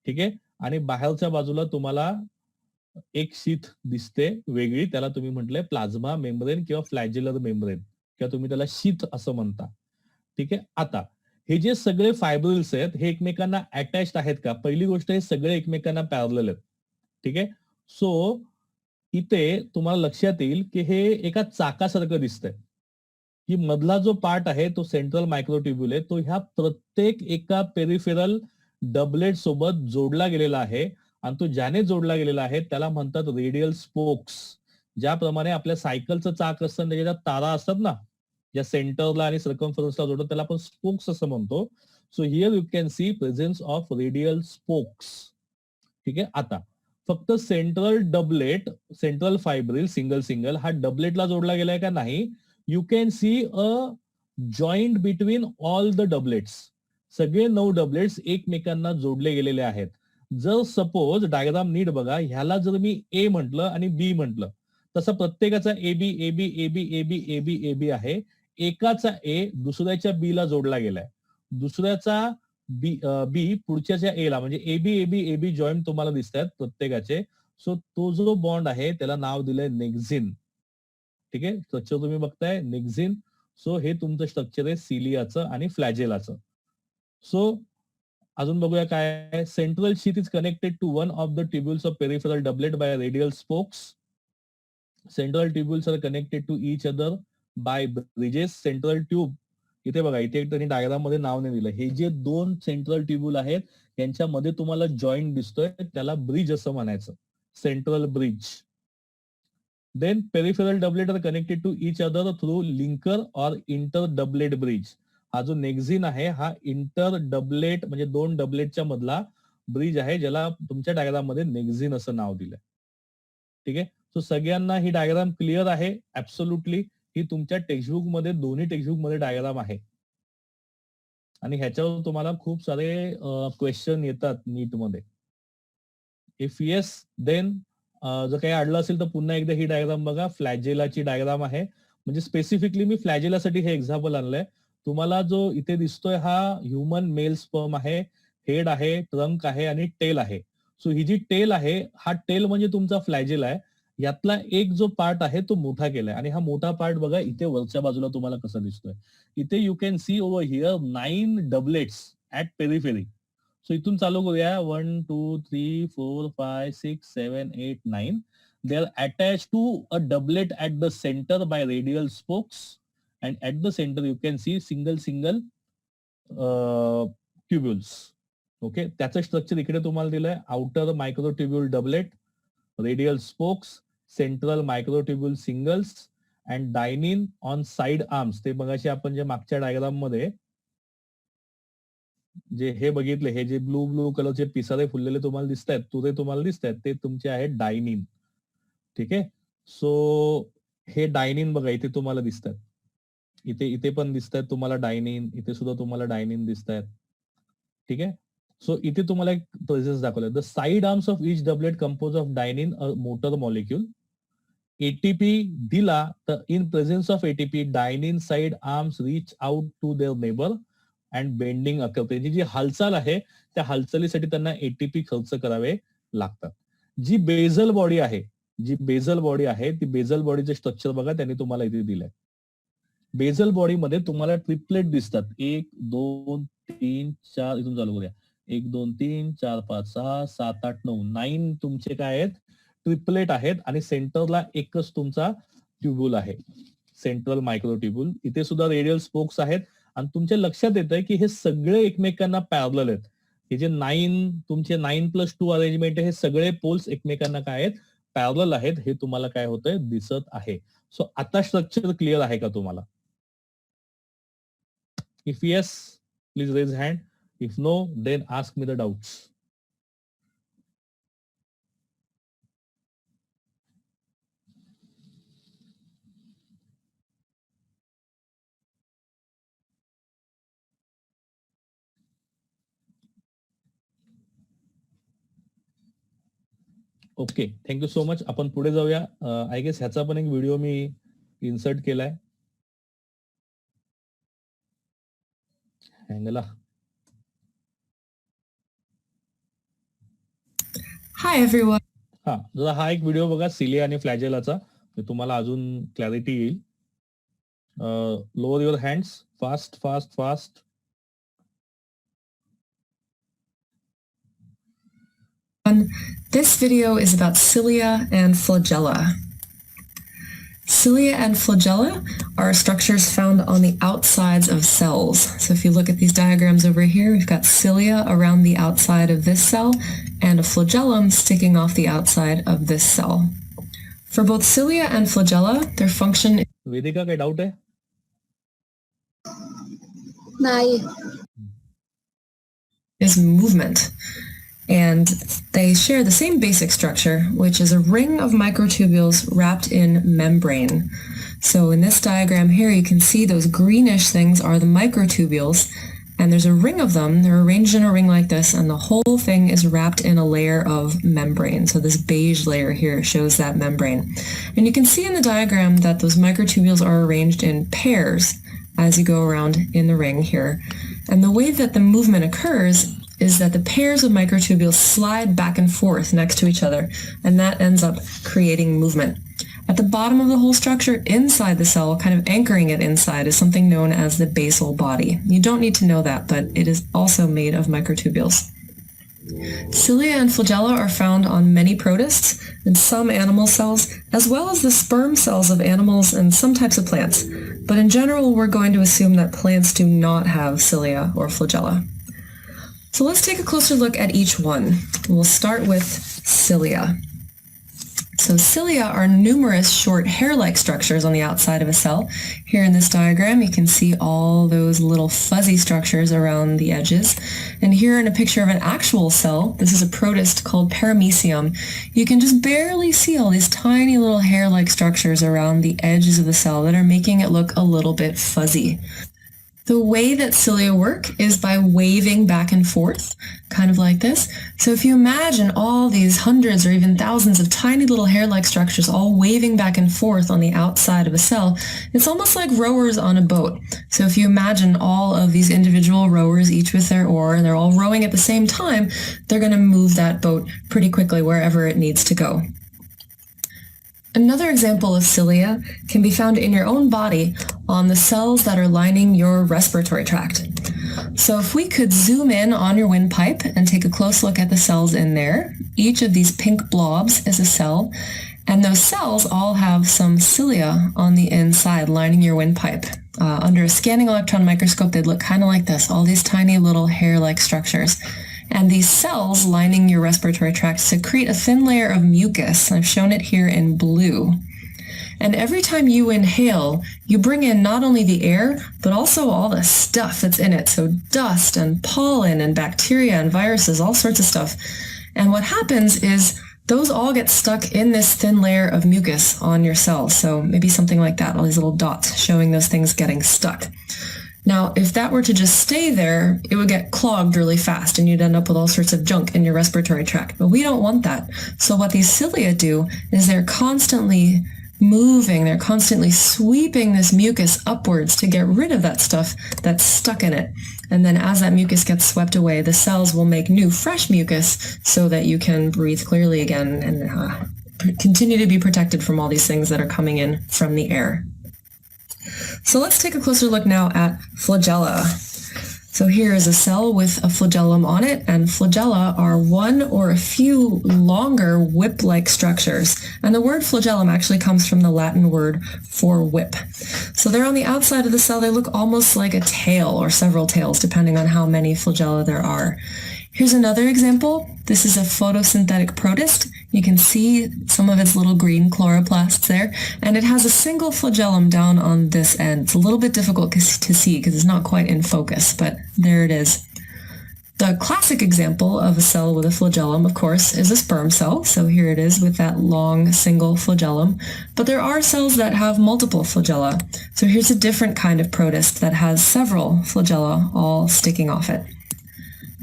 Speaker 1: ठीक आहे. आणि बाहेरच्या बाजूला तुम्हाला एक शीथ दिसते वेगळी, त्याला तुम्ही म्हटलंय प्लाझ्मा मेम्ब्रेन किंवा फ्लॅजेलर मेम्ब्रेन, किंवा तुम्ही त्याला शीथ असं म्हणता. ठीक आहे. आता हे जे सगळे फायब्रिल्स आहेत हे एकमेकांना अटॅच्ड आहेत का? पहिली गोष्ट, हे सगळे एकमेकांना पॅरलल आहेत. ठीक आहे. सो इथे तुम्हाला लक्षात येईल की हे एका चाकासारखं दिसतंय, की मधला जो पार्ट आहे तो सेंट्रल मायक्रोट्युब्युल आहे, तो ह्या प्रत्येक एका पेरिफेरल डबलेट सोबत जोडला गेलेला आहे. आणि तो ज्याने जोडला गेलेला आहे त्याला म्हणतात रेडियल स्पोक्स. ज्याप्रमाणे आपल्या सायकलचं चाक असतं त्याच्यात तारा असतात ना, ज्या सेंटरला आणि सर्कम्फरन्सला जोडतात, त्याला आपण स्पोक्स असं म्हणतो. So here you can see presence of radial spokes. ठीक आहे. आता फक्त central doublet, central fibril single single हा डबलेटला जोडला गेलाय का नाही, you can see a joint between all the doublets. सगळे 9 डबलेट्स एकमेकांना जोडले गेलेले आहेत. जर सपोज डायग्राम नीट बघा, ह्याला जर मी ए म्हटलं आणि बी म्हटलं, तसं प्रत्येकाचा AB AB AB AB AB AB आहे. एकाचा ए दुसऱ्याच्या बी ला जोडला गेलाय, दुसऱ्याचा बी पुढच्याच्या ए ला, म्हणजे एबी एबी एबी जॉईंट तुम्हाला दिसत आहेत प्रत्येकाचे. सो तो जो बॉन्ड आहे त्याला नाव दिलंय नेक्झिन. ठीक आहे. स्ट्रक्चर तुम्ही बघताय नेक्झिन. सो हे तुमचं स्ट्रक्चर आहे सिलियाचं आणि फ्लॅजेलाचं. सो अजून बघूया काय. Central sheath is connected to one of the tubules of peripheral doublet by radial spokes. Central tubules are connected to each other by bridges. Central tube इथे बघा, इथे एक त्यांनी डायग्राम मध्ये नाव नाही दिलं. हे जे 2 सेंट्रल ट्युब्युल आहेत यांच्यामध्ये तुम्हाला जॉईंट दिसतोय, त्याला ब्रिज असं म्हणायचं, central bridge. Then peripheral doublet are connected to each other through linker or inter doublet bridge. हा जो नेक्झिन आहे हा इंटर डबलेट म्हणजे 2 डबलेटच्या मधला ब्रिज आहे, ज्याला तुमच्या डायग्राम मध्ये नेक्झिन असं नाव दिलंय. ठीक आहे. सो सगळ्यांना ही डायग्राम क्लिअर आहे? ऍब्सोल्युटली. ही तुमच्या टेक्स्टबुक मध्ये, दोन्ही टेक्स्टबुक मध्ये डायग्राम आहे आणि ह्याच्यावर तुम्हाला खूप सारे क्वेश्चन येतात नीट मध्ये. इफ येस देन जर काही अडलं असेल तर पुन्हा एकदा ही डायग्राम बघा. फ्लॅजेलाची डायग्राम आहे, म्हणजे स्पेसिफिकली मी फ्लॅजेलासाठी हे एक्झाम्पल आणलंय. तुम्हाला जो इथे दिसतोय हा ह्युमन मेल स्पर्म आहे, हेड आहे, ट्रंक आहे आणि टेल आहे. सो ही जी टेल आहे, हा टेल म्हणजे तुमचा फ्लॅजेला आहे. यातला एक जो पार्ट आहे तो मोठा केलाय आणि हा मोठा पार्ट बघा इथे वरच्या बाजूला तुम्हाला कसा दिसतोय. इथे you can C over here 9 doublets at periphery. So इथून चालू करूया. 1 2 3 4 5 6 7 8 9. They are attached to a doublet at the center by radial spokes and at the center you can see single tubules. Okay, त्याचं structure इकडे तुम्हाला दिलंय. Outer microtubule doublet, radial spokes, central microtubule singles and dynein on side arms. ते मगाशी आपण जे मागच्या diagram मध्ये जे हे बघितले, हे जे ब्लू कलरचे पिसारे फुललेले तुम्हाला दिसत आहेत, तुरे तुम्हाला दिसत आहेत, ते तुमचे आहेत डायनिन. ठीक आहे. सो हे डायनिन बघा इथे तुम्हाला दिसत आहेत, इथे पण दिसत आहेत तुम्हाला डायनिन, इथे सुद्धा तुम्हाला डायनिन दिसत आहेत. ठीक आहे. सो इथे तुम्हाला एक प्रेझेन्स दाखवलं. The side arms of each doublet compose of dynein a motor molecule. ATP दिला तर in presence of ATP dynein side arms reach out to their neighbour and bending occur. त्यांची जी हालचाल आहे त्या हालचालीसाठी त्यांना एटीपी खर्च करावे लागतात. जी बेझल बॉडी आहे, ती बेझल बॉडीचे स्ट्रक्चर बघा त्यांनी तुम्हाला इथे दिलंय. बेझल बॉडी मध्ये तुम्हाला ट्रिपलेट दिसतात. 1 2 3 4 इथून चालू करूया. 1 2 3 4 5 6 7 8 9 9 तुमचे काय आहेत, ट्रिपलेट आहेत. आणि सेंटरला एकच तुमचा ट्युब्यूल आहे, सेंट्रल मायक्रोट्युब्यूल. इथे सुद्धा रेडियल स्पोक्स आहेत. आणि तुमच्या लक्षात येत आहे की हे सगळे एकमेकांना पॅरलल आहेत. हे जे 9+2 अरेंजमेंट आहे, हे सगळे पोल्स एकमेकांना काय आहेत, पॅरलल आहेत. हे तुम्हाला काय होतंय, दिसत आहे. सो आता स्ट्रक्चर क्लिअर आहे का तुम्हाला? If yes, please raise hand. If no, then ask me the doubts. Okay, thank you so much. आपण पुढे जाऊया. आय गेस ह्याचा पण एक व्हिडिओ मी इन्सर्ट केलाय. हँगला.
Speaker 4: Hi everyone.
Speaker 1: हा, जरा हा एक व्हिडिओ बघा सिलिया आणि फ्लॅजेलाचा, तुम्हाला अजून क्लॅरिटी येईल. Lower your hands. Fast fast fast.
Speaker 4: This video is about cilia and flagella. Cilia and flagella are structures found on the outsides of cells. So if you look at these diagrams over here, we've got cilia around the outside of this cell and a flagellum sticking off the outside of this cell. For both cilia and flagella, their function
Speaker 1: Vedika काही doubt आहे?
Speaker 5: नाही.
Speaker 4: is movement. And they share the same basic structure, which is a ring of microtubules wrapped in membrane. So in this diagram here, you can see those greenish things are the microtubules, and there's a ring of them. They're arranged in a ring like this, and the whole thing is wrapped in a layer of membrane. So this beige layer here shows that membrane. And you can see in the diagram that those microtubules are arranged in pairs as you go around in the ring here. And the way that the movement occurs is that the pairs of microtubules slide back and forth next to each other, and that ends up creating movement. At the bottom of the whole structure, inside the cell, kind of anchoring it inside, is something known as the basal body. You don't need to know that, but it is also made of microtubules. Cilia and flagella are found on many protists and some animal cells, as well as the sperm cells of animals and some types of plants. But in general, we're going to assume that plants do not have cilia or flagella. So let's take a closer look at each one. We'll start with cilia. So cilia are numerous short hair-like structures on the outside of a cell. Here in this diagram, you can see all those little fuzzy structures around the edges. And here in a picture of an actual cell, this is a protist called paramecium, you can just barely see all these tiny little hair-like structures around the edges of the cell that are making it look a little bit fuzzy. The way that cilia work is by waving back and forth, kind of like this. So if you imagine all these hundreds or even thousands of tiny little hair-like structures all waving back and forth on the outside of a cell, it's almost like rowers on a boat. So if you imagine all of these individual rowers, each with their oar, and they're all rowing at the same time, they're going to move that boat pretty quickly wherever it needs to go. Another example of cilia can be found in your own body on the cells that are lining your respiratory tract. So if we could zoom in on your windpipe and take a close look at the cells in there, each of these pink blobs is a cell, And those cells all have some cilia on the inside lining your windpipe. Under a scanning electron microscope, they'd look kind of like this, all these tiny little hair-like structures. And these cells lining your respiratory tract secrete a thin layer of mucus. I've shown it here in blue. And every time you inhale, you bring in not only the air, but also all the stuff that's in it. So dust and pollen and bacteria and viruses, all sorts of stuff. And what happens is those all get stuck in this thin layer of mucus on your cells. So maybe something like that, all these little dots showing those things getting stuck. Now, if that were to just stay there, it would get clogged really fast and you'd end up with all sorts of junk in your respiratory tract. But we don't want that. So what these cilia do is they're constantly moving, they're constantly sweeping this mucus upwards to get rid of that stuff that's stuck in it. And then as that mucus gets swept away, the cells will make new, fresh mucus so that you can breathe clearly again and continue to be protected from all these things that are coming in from the air. So let's take a closer look now at flagella. So here is a cell with a flagellum on it, and flagella are one or a few longer whip-like structures. And the word flagellum actually comes from the Latin word for whip. So they're on the outside of the cell. They look almost like a tail or several tails, depending on how many flagella there are. Here's another example. This is a photosynthetic protist. You can see some of its little green chloroplasts there, and it has a single flagellum down on this end. It's a little bit difficult to see because it's not quite in focus, but there it is. The classic example of a cell with a flagellum, of course, is a sperm cell. So here it is with that long single flagellum. But there are cells that have multiple flagella. So here's a different kind of protist that has several flagella all sticking off it.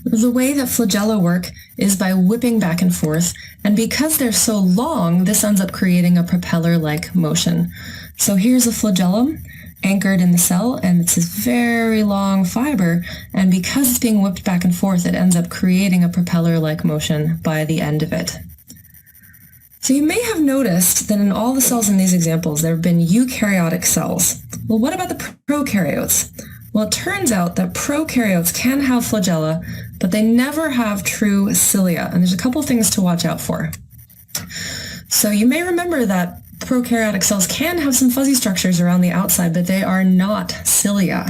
Speaker 4: The way that flagella work is by whipping back and forth, and because they're so long, this ends up creating a propeller-like motion. So here's a flagellum anchored in the cell, and it's this very long fiber, and because it's being whipped back and forth, it ends up creating a propeller-like motion by the end of it. So you may have noticed that in all the cells in these examples, there have been eukaryotic cells. Well, what about the prokaryotes? Well, it turns out that prokaryotes can have flagella, but they never have true cilia, and there's a couple things to watch out for. So you may remember that prokaryotic cells can have some fuzzy structures around the outside, but they are not cilia.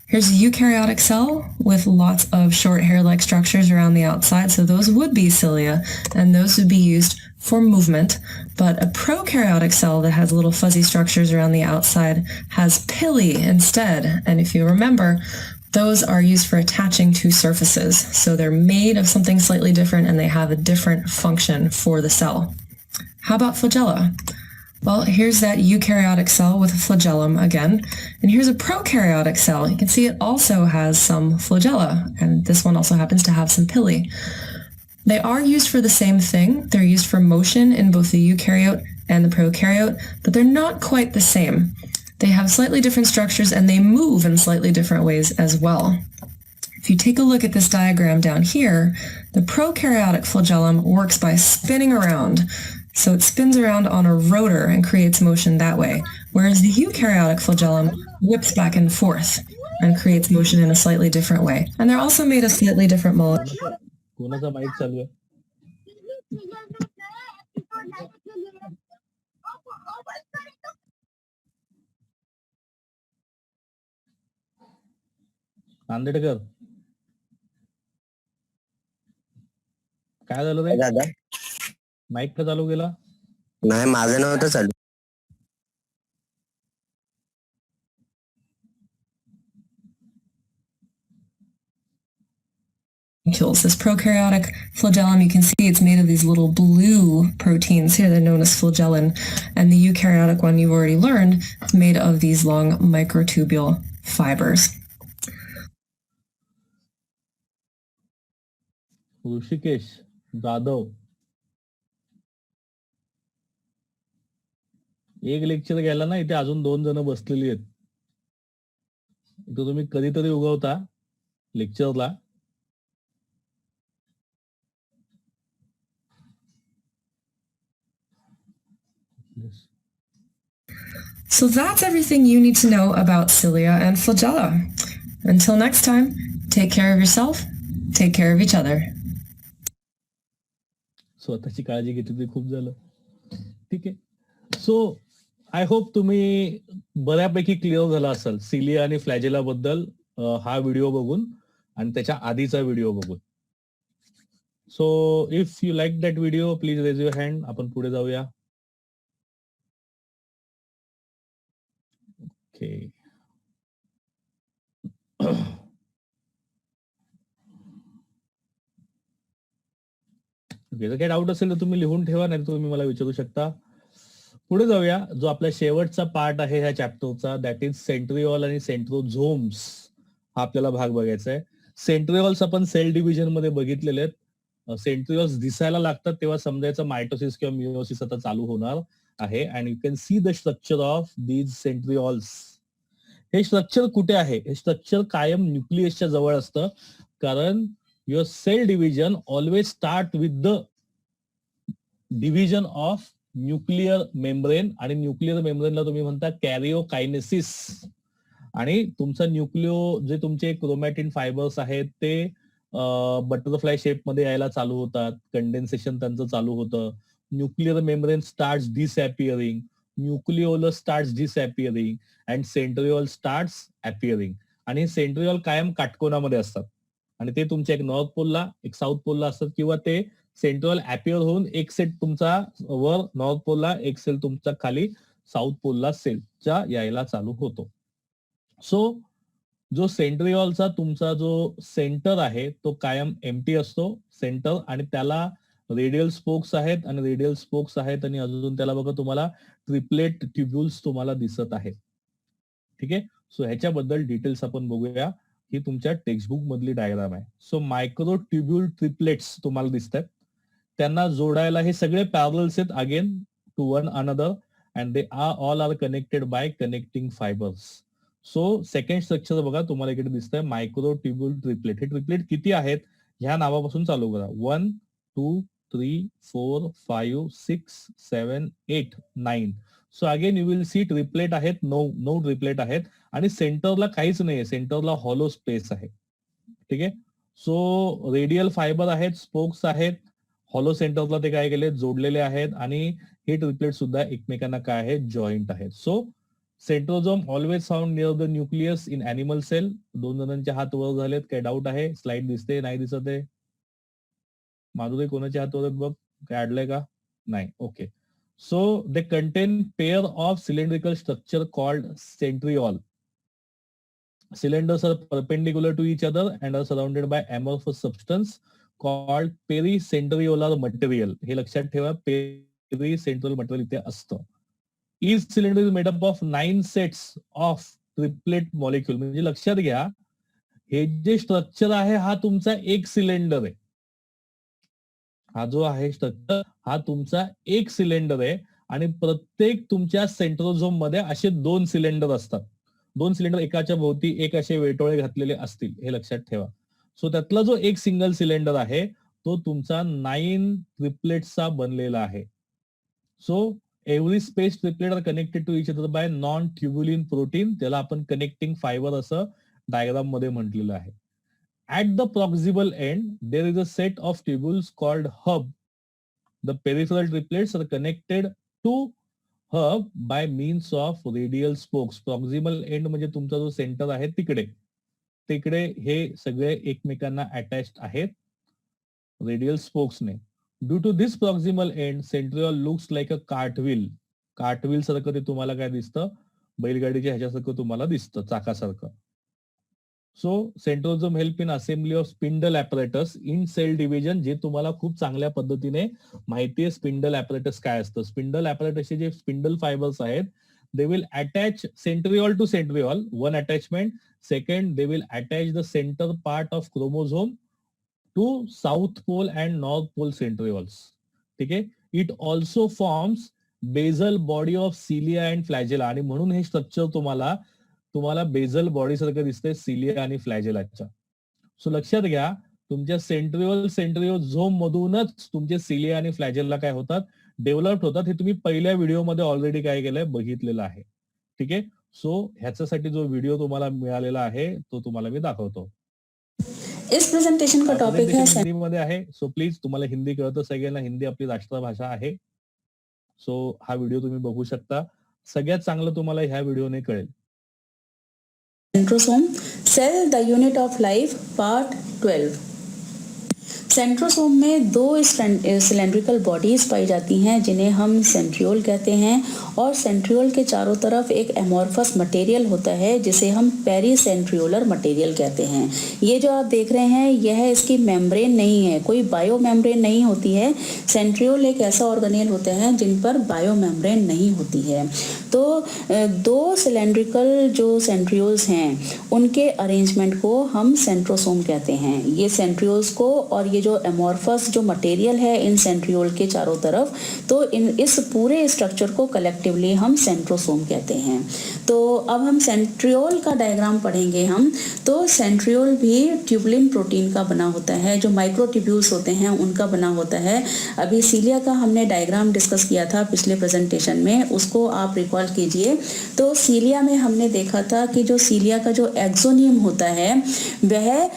Speaker 4: Here's a eukaryotic cell with lots of short hair-like structures around the outside, so those would be cilia, and those would be used for movement. But a prokaryotic cell that has little fuzzy structures around the outside has pili instead. And if you remember, those are used for attaching to surfaces. So they're made of something slightly different and they have a different function for the cell. How about flagella? Well, here's that eukaryotic cell with a flagellum again. And here's a prokaryotic cell. You can see it also has some flagella, and this one also happens to have some pili. They are used for the same thing. They're used for motion in both the eukaryote and the prokaryote, but they're not quite the same. They have slightly different structures and they move in slightly different ways as well. If you take a look at this diagram down here, the prokaryotic flagellum works by spinning around. So it spins around on a rotor and creates motion that way, whereas the eukaryotic flagellum whips back and forth and creates motion in a slightly different way. And they're also made of slightly different molecules.
Speaker 1: कोणाचा mic चालू आहे? नांदेडकर, काय झालं रे?
Speaker 2: दादा
Speaker 1: mic का चालू केला?
Speaker 2: नाही, माझं नव्हतं चालू.
Speaker 4: This prokaryotic flagellum, you can see it's made of these little blue proteins here. They're known as flagellin. And the eukaryotic one you've already learned is made of these long microtubule fibers.
Speaker 1: Rishikesh Jadhav, एक lecture घ्यायला ना इथे अजून 2 जण बसलेली आहेत. इथं तुम्ही कधीतरी उगवता लेक्चरला.
Speaker 4: So that's everything you need to know about cilia and flagella. Until next time, take care of yourself, take care of each other.
Speaker 1: स्वतःची काळजी घेतली खूप झालं. ठीक आहे. सो आय होप तुम्ही बऱ्यापैकी क्लिअर झाला असेल सिलिया आणि फ्लॅजेला बद्दल हा व्हिडिओ बघून आणि त्याच्या आधीचा व्हिडिओ बघून. So if you like that video please raise your hand. आपण पुढे जाऊया. ओके. जर काही डाऊट असेल तर तुम्ही लिहून ठेवा, नाही तुम्ही मला विचारू शकता. पुढे जाऊया. जो आपला शेवटचा पार्ट आहे ह्या चॅप्टरचा दॅट इज सेंट्रिओल आणि सेंट्रोझोम्स हा आपल्याला भाग बघायचा आहे. सेंट्रिओल्स आपण सेल डिव्हिजन मध्ये बघितलेले आहेत. सेंट्रिओल्स दिसायला लागतात तेव्हा समजायचं मायटोसिस किंवा मिओसिस आता चालू होणार आहे. And you can see the structure of these centrioles. हे स्ट्रक्चर कुठे आहे? हे स्ट्रक्चर कायम न्यूक्लियसच्या जवळ असतं, कारण your cell division always start with the division of nuclear membrane. आणि न्यूक्लिअर मेम्ब्रेनला तुम्ही म्हणता कॅरिओकायनेसिस. आणि तुमचा न्यूक्लिओ जे तुमचे क्रोमॅटिन फायबर्स आहेत ते बटरफ्लाय शेप मध्ये यायला चालू होतात. कंडेन्सेशन त्यांचं चालू होतं. Nuclear membrane starts disappearing, nucleolus starts disappearing and centriole starts appearing. आणि सेंट्रिओल कायम काटकोनामध्ये असतात आणि ते तुमच्या एक नॉर्थ पोलला एक साऊथ पोलला असतात, किंवा ते सेंट्रिओल अपिअर होऊन एक सेट तुमचा वर नॉर्थ पोलला, एक सेल तुमचा खाली साऊथ पोलला सेलच्या यायला चालू होतो. सो जो सेंट्रिओलचा तुमचा जो सेंटर आहे तो कायम एम्प्टी असतो सेंटर, आणि त्याला रेडियल स्पोक्स आहेत आणि रेडियल स्पोक्स आहेत आणि अजून त्याला बघा तुम्हाला ट्रिपलेट ट्युब्युल्स तुम्हाला दिसत आहेत. ठीक आहे. सो ह्याच्याबद्दल डिटेल्स आपण बघूया. ही तुमच्या टेक्स्टबुक मधली डायग्राम आहे. सो मायक्रो ट्युब्युल ट्रिपलेट्स तुम्हाला दिसत आहेत. त्यांना जोडायला हे सगळे पॅरलल्स आहेत again to one another and they are all are connected by connecting fibres. So second structure बघा तुम्हाला इकडे दिसतंय मायक्रो ट्युब्युल ट्रिपलेट. हे ट्रिपलेट किती आहेत ह्या नावापासून चालू करा. 1 2 3 4 5 6 7 8 9. So again you will C triplet आहेत. 9 ट्रिपलेट आहेत आणि सेंटरला काहीच नाहीये. सेंटरला हॉलो स्पेस आहे. ठीक आहे. सो रेडियल फायबर आहेत, स्पोक्स आहेत, हॉलो सेंटरला ते काय केले जोडलेले आहेत आणि हे ट्रिपलेट सुद्धा एकमेकांना काय आहेत जॉईंट आहेत. So centrosome always found near the nucleus in animal cell. 2 जणांचे हात वर झालेत. काही डाऊट आहे? स्लाइड दिसते नाही दिसत आहे? माधुरी कोणाचे हात वर आहेत बघ. काय अडलंय का? नाही. Okay. So they contain pair of cylindrical structure called centriole. Cylinders are perpendicular to each other and are surrounded by amorphous substance called pericentriolar material. हे लक्षात ठेवा. पेरिसेंट्रियल मटेरियल इथे असतं. Each cylinder is made up of 9 sets of triplet molecule. म्हणजे लक्षात घ्या हे जे स्ट्रक्चर आहे हा तुमचा एक सिलेंडर आहे. हा जो आहे स्ट्रक्चर हा तुमचा एक सिलेंडर आहे आणि प्रत्येक तुमच्या सेंट्रोझोम मध्ये असे 2 सिलेंडर असतात. 2 सिलेंडर एकाच्या भोवती एक असे वेटोळे घातलेले असतील हे लक्षात ठेवा. सो त्यातला जो एक सिंगल सिलेंडर आहे तो तुमचा 9 ट्रिपलेट्सचा बनलेला आहे. So every space triplet are connected to each other by non tubulin protein. त्याला आपण कनेक्टिंग फायबर असं डायग्राम मध्ये म्हटलेलं आहे. At the proximal end, there is a set of tubules called hub. The peripheral triplets are connected to hub by means of radial spokes. Proximal end म्हणजे तुमचा जो centre आहे तिकडे हे सगळे एकमेकांना अटॅच्ड आहेत रेडियल स्पोक्सने. Due to this proximal end centriole looks like a cartwheel. Cartwheel सारखं ते तुम्हाला काय दिसतं बैलगाडीच्या ह्याच्यासारखं तुम्हाला दिसतं चाकासारखं. So centrosome help in assembly of spindle apparatus in cell division. जे तुम्हाला खूप चांगल्या पद्धतीने माहिती आहे स्पिंडल ॲपरेटस काय असतं. स्पिंडल ॲपरेटसचे जे स्पिंडल फायबर्स आहेत they will attach centriole to centriole, one attachment. Second, they will attach the center part of chromosome to south pole and north pole centrioles. ठीक आहे. It also forms basal body of cilia and flagella. आणि म्हणून हे structure तुम्हाला बेझल body सारखं दिसतंय cilia आणि फ्लॅजेलाच्या. So लक्षात घ्या तुमच्या सेंट्रिओझोम मधूनच तुमचे सिलिया आणि फ्लॅजेला काय होतात डेव्हलप होतात. हे तुम्ही पहिल्या व्हिडिओमध्ये ऑलरेडी काय केलंय बघितलेलं आहे. ठीक आहे. सो ह्याच्यासाठी जो व्हिडिओ तुम्हाला मिळालेला आहे तो तुम्हाला मी दाखवतो.
Speaker 5: इस प्रेजेंटेशन का टॉपिक है
Speaker 1: हिंदी मध्ये आहे. सो प्लीज तुम्हाला हिंदी कळतं सगळ्यांना. हिंदी आपली राष्ट्रभाषा आहे. सो हा व्हिडिओ तुम्ही बघू शकता. सगळ्यात चांगलं तुम्हाला ह्या व्हिडिओने कळेल.
Speaker 5: Centrosome, cell the unit of life, part 12. Centrosome में दो सिलेंड्रिकल बॉडीज पाई जाती हैं जिन्हें हम सेंट्रियोल कहते हैं, और सेंट्रियोल के चारों तरफ एक एमॉर्फस मटेरियल होता है जिसे हम पेरीसेंट्रियोलर मटेरियल कहते हैं. ये जो आप देख रहे हैं यह इसकी मेम्ब्रेन नहीं है, कोई बायो मेम्ब्रेन नहीं होती है. सेंट्रियोल एक ऐसा ऑर्गेनेल होता है जिन पर बायो मेम्ब्रेन नहीं होती है. तो दो सिलेंड्रिकल जो सेंट्रियोल्स हैं उनके अरेंजमेंट को हम सेंट्रोसोम कहते हैं. ये सेंट्रियोल्स को और ये जो एमॉर्फस जो मटेरियल है इन सेंट्रियोल के चारों तरफ, तो इस पूरे स्ट्रक्चर को कलेक्टिवली हम सेंट्रोसोम कहते हैं. तो अब हम सेंट्रियोल का डायग्राम पढ़ेंगे हम. तो सेंट्रियोल भी ट्यूबुलिन प्रोटीन का बना होता है, जो माइक्रोट्यूब्यूल्स होते हैं उनका बना होता है. अभी सीलिया का हमने डायग्राम डिस्कस किया था पिछले प्रेजेंटेशन में, उसको आप रिकॉल कीजिए. तो सीलिया में हमने देखा था कि जो सीलिया का जो एक्सोनियम होता है वह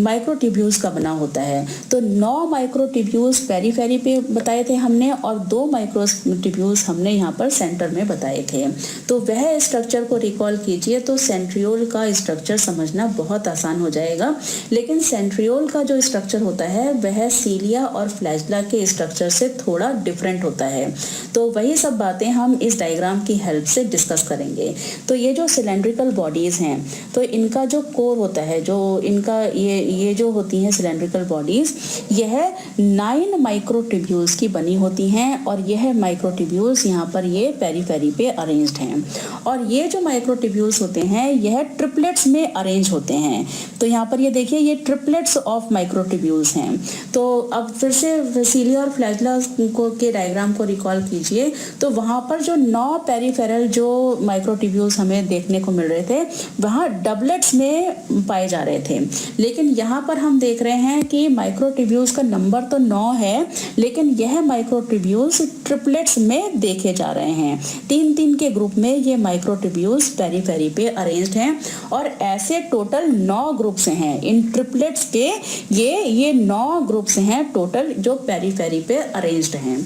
Speaker 5: माइक्रोट्यूब्यूल्स का बना होता है. तो 9 माइक्रोट्यूब्यूल्स पेरीफेरी पे बताए थे हमने, और 2 माइक्रोट्यूब्यूल्स हमने यहाँ पर सेंटर में बताए थे. तो वह स्ट्रक्चर को रिकॉल कीजिए तो सेंट्रियोल का स्ट्रक्चर समझना बहुत आसान हो जाएगा. लेकिन सेंट्रियोल का जो स्ट्रक्चर होता है वह सीलिया और फ्लैजेला के स्ट्रक्चर से थोड़ा डिफरेंट होता है. तो वही सब बातें हम इस डायग्राम की हेल्प से डिस्कस करेंगे. तो ये जो सिलेंड्रिकल बॉडीज हैं, तो इनका जो कोर होता है, जो इनका ये जो होती हैं सिलेंड्रिकल बॉडीज, यह 9 माइक्रोट्यूब्यूल्स की बनी होती हैं, और यह माइक्रोट्यूब्यूल्स यहाँ पर ये पेरीफेरी पे अरेंज्ड हैं. और ये जो माइक्रोट्यूब्यूल्स होते हैं यह ट्रिपलेट्स में अरेंज होते हैं. तो यहाँ पर ये देखिए, ये ट्रिपलेट्स ऑफ माइक्रोट्यूब्यूल्स हैं. तो अब फिर से सीलिया और फ्लैजेला को के डायग्राम को रिकॉल कीजिए. तो वहाँ पर जो 9 पेरीफेरल जो माइक्रोट्यूब्यूल्स हमें देखने को मिल रहे थे वहाँ डबलेट्स में पाए जा रहे थे. लेकिन यहाँ पर हम देख रहे हैं कि माइक्रोट्यूब्यूल्स का नंबर तो 9 है, लेकिन यह माइक्रोट्यूब्यूल्स ट्रिपलेट्स में देखे जा रहे हैं. 3-3 के ग्रुप में ये माइक्रोट्यूब्यूल्स पेरीफेरी पे अरेंज्ड हैं, और ऐसे टोटल 9 ग्रुप्स हैं इन ट्रिपलेट्स के. ये 9 ग्रुप्स हैं टोटल जो पेरीफेरी पे अरेंज्ड हैं,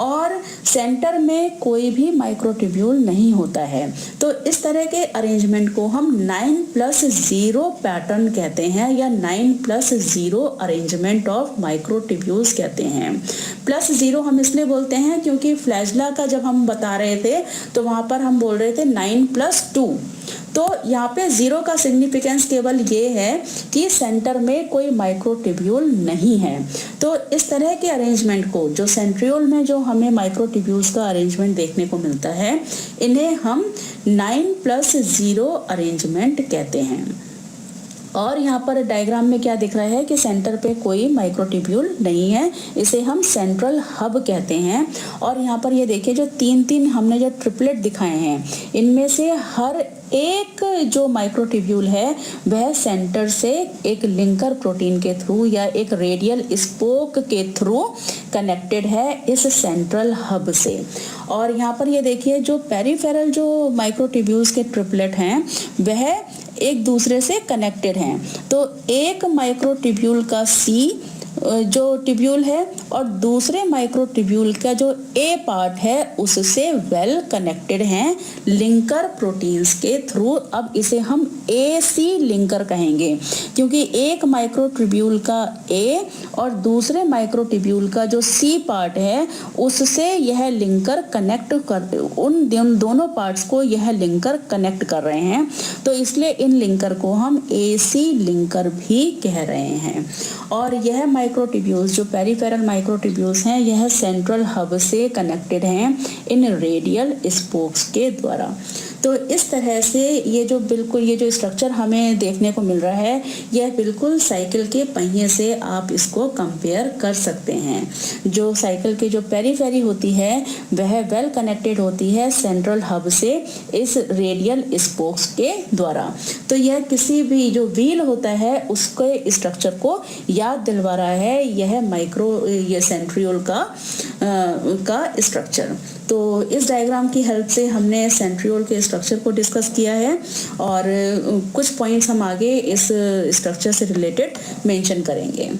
Speaker 5: और सेंटर में कोई भी माइक्रोट्यूब्यूल नहीं होता है. तो इस तरह के अरेंजमेंट को हम 9+0 पैटर्न कहते हैं, या 9+0 अरेंजमेंट ऑफ माइक्रोट्यूब्यूल्स कहते हैं. +0 हम इसलिए बोलते हैं क्योंकि फ्लैजेला का जब हम बता रहे थे तो वहां पर हम बोल रहे थे 9+2. तो यहाँ पे 0 का सिग्निफिकेंस केवल ये है कि सेंटर में कोई माइक्रोट्यूब्यूल नहीं है. तो इस तरह के अरेंजमेंट को, जो सेंट्रियोल में जो हमें माइक्रोट्यूब्यूल्स का अरेंजमेंट देखने को मिलता है, इन्हें हम 9+0 अरेंजमेंट कहते हैं. और यहाँ पर डायग्राम में क्या दिख रहा है कि सेंटर पे कोई माइक्रोट्यूब्यूल नहीं है, इसे हम सेंट्रल हब कहते हैं. और यहाँ पर ये देखिए, जो 3-3 हमने जो ट्रिपलेट दिखाए हैं, इनमें से हर एक जो माइक्रोट्यूब्यूल है वह सेंटर से एक लिंकर प्रोटीन के थ्रू या एक रेडियल स्पोक के थ्रू कनेक्टेड है इस सेंट्रल हब से. और यहाँ पर ये देखिए, जो पेरीफेरल जो माइक्रोट्यूब्यूल्स के ट्रिपलेट हैं वह एक दूसरे से कनेक्टेड हैं. तो एक माइक्रोट्यूब्यूल का सी जो ट्यूब्यूल है और दूसरे माइक्रोट्यूब्यूल का जो ए पार्ट है उससे वेल कनेक्टेड हैं लिंकर प्रोटीन्स के थ्रू. अब इसे हम AC लिंकर कहेंगे, क्योंकि एक माइक्रोट्यूब्यूल का ए और दूसरे माइक्रोट्यूब्यूल का जो C पार्ट है उससे यह लिंकर कनेक्ट कर, उन दोनों पार्ट्स को यह लिंकर कनेक्ट कर रहे हैं. तो इसलिए इन लिंकर को हम AC लिंकर भी कह रहे हैं. और यह माइक्रोट्यूब्यूल्स जो पेरीफेरल माइक्रोट्यूब्यूल्स हैं यह सेंट्रल हब से कनेक्टेड हैं इन रेडियल स्पोक्स के द्वारा. तो इस तरह से ये जो स्ट्रक्चर हमें देखने को मिल रहा है यह बिल्कुल साइकिल के पहिए से आप इसको कंपेयर कर सकते हैं. जो साइकिल की जो पेरीफेरी होती है वह वेल कनेक्टेड होती है सेंट्रल हब से इस रेडियल स्पोक्स के द्वारा. तो यह किसी भी जो व्हील होता है उसके स्ट्रक्चर को याद दिलवा रहा है ये सेंट्रियोल का स्ट्रक्चर. तो इस डायग्राम की हेल्प से हमने सेंट्रियोल के स्ट्रक्चर को डिस्कस किया है, और कुछ पॉइंट्स हम आगे इस स्ट्रक्चर से रिलेटेड मेंशन करेंगे.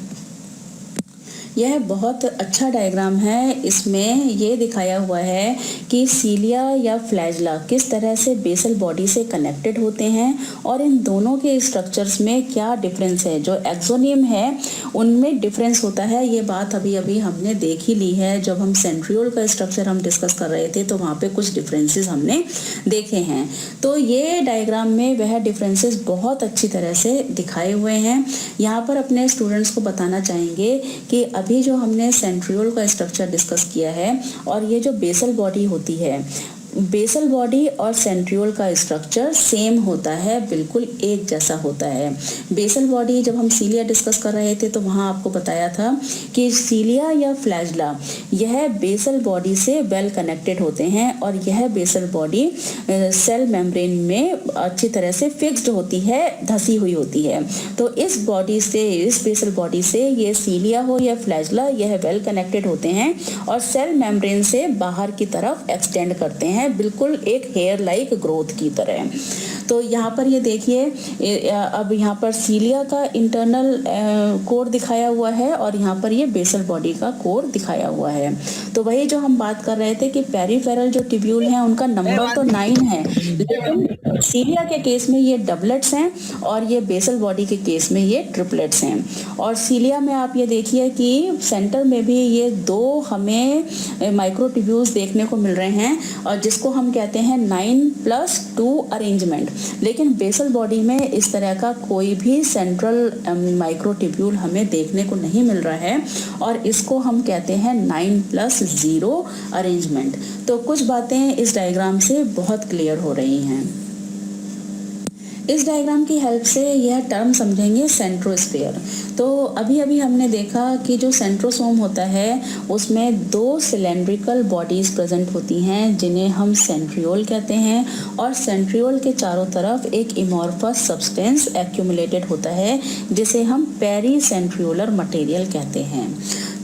Speaker 5: यह बहुत अच्छा डायग्राम है। इसमें ये दिखाया हुआ है कि सीलिया या फ्लैजला किस तरह से बेसल बॉडी से कनेक्टेड होते हैं और इन दोनों के स्ट्रक्चर्स में क्या डिफरेंस है। जो एक्सोनियम है उनमें डिफरेंस होता है, ये बात अभी अभी हमने देख ही ली है। जब हम सेंट्रियोल का स्ट्रक्चर हम डिस्कस कर रहे थे तो वहाँ पे कुछ डिफरेंसेस हमने देखे हैं। तो ये डायग्राम में वह डिफरेंसेस बहुत अच्छी तरह से दिखाए हुए हैं। यहाँ पर अपने स्टूडेंट्स को बताना चाहेंगे कि अभी जो हमने सेंट्रियोल का स्ट्रक्चर डिस्कस किया है और ये जो बेसल बॉडी होती है, बेसल बॉडी और सेंट्रियोल का स्ट्रक्चर सेम होता है, बिल्कुल एक जैसा होता है। बेसल बॉडी जब हम सीलिया डिस्कस कर रहे थे तो वहाँ आपको बताया था कि सीलिया या फ्लैजला यह बेसल बॉडी से वेल कनेक्टेड होते हैं और यह बेसल बॉडी सेल मेम्ब्रेन में अच्छी तरह से फिक्स्ड होती है, धसी हुई होती है। तो इस बॉडी से, इस बेसल बॉडी से ये सीलिया हो या फ्लैजला, यह वेल कनेक्टेड होते हैं और सेल मेम्ब्रेन से बाहर की तरफ एक्सटेंड करते हैं, बिल्कुल एक हेयर लाइक ग्रोथ की तरह। तो यहाँ पर ये देखिए, अब यहाँ पर सीलिया का इंटरनल कोर दिखाया हुआ है और यहाँ पर ये बेसल बॉडी का कोर दिखाया हुआ है। तो वही जो हम बात कर रहे थे कि पेरिफेरल जो ट्यूब्यूल हैं उनका नंबर तो 9 है, लेकिन सीलिया के केस में ये डबलेट्स हैं और ये बेसल बॉडी के केस में ये ट्रिपलेट्स हैं। और सीलिया में आप ये देखिए कि सेंटर में भी ये 2 हमें माइक्रोट्यूब्यूल्स देखने को मिल रहे हैं और जिसको हम कहते हैं 9+2 अरेंजमेंट। लेकिन बेसल बॉडी में इस तरह का कोई भी सेंट्रल माइक्रोट्यूब्यूल हमें देखने को नहीं मिल रहा है और इसको हम कहते हैं 9+0 अरेंजमेंट। तो कुछ बातें इस डायग्राम से बहुत क्लियर हो रही हैं। इस डायग्राम की हेल्प से यह टर्म समझेंगे सेंट्रोस्फेयर। तो अभी अभी हमने देखा कि जो सेंट्रोसोम होता है उसमें 2 सिलेंड्रिकल बॉडीज प्रेजेंट होती हैं जिन्हें हम सेंट्रियोल कहते हैं और सेंट्रियोल के चारों तरफ एक इमॉर्फस सब्सटेंस एक्यूमुलेटेड होता है जिसे हम पेरीसेंट्रियोलर मटेरियल कहते हैं।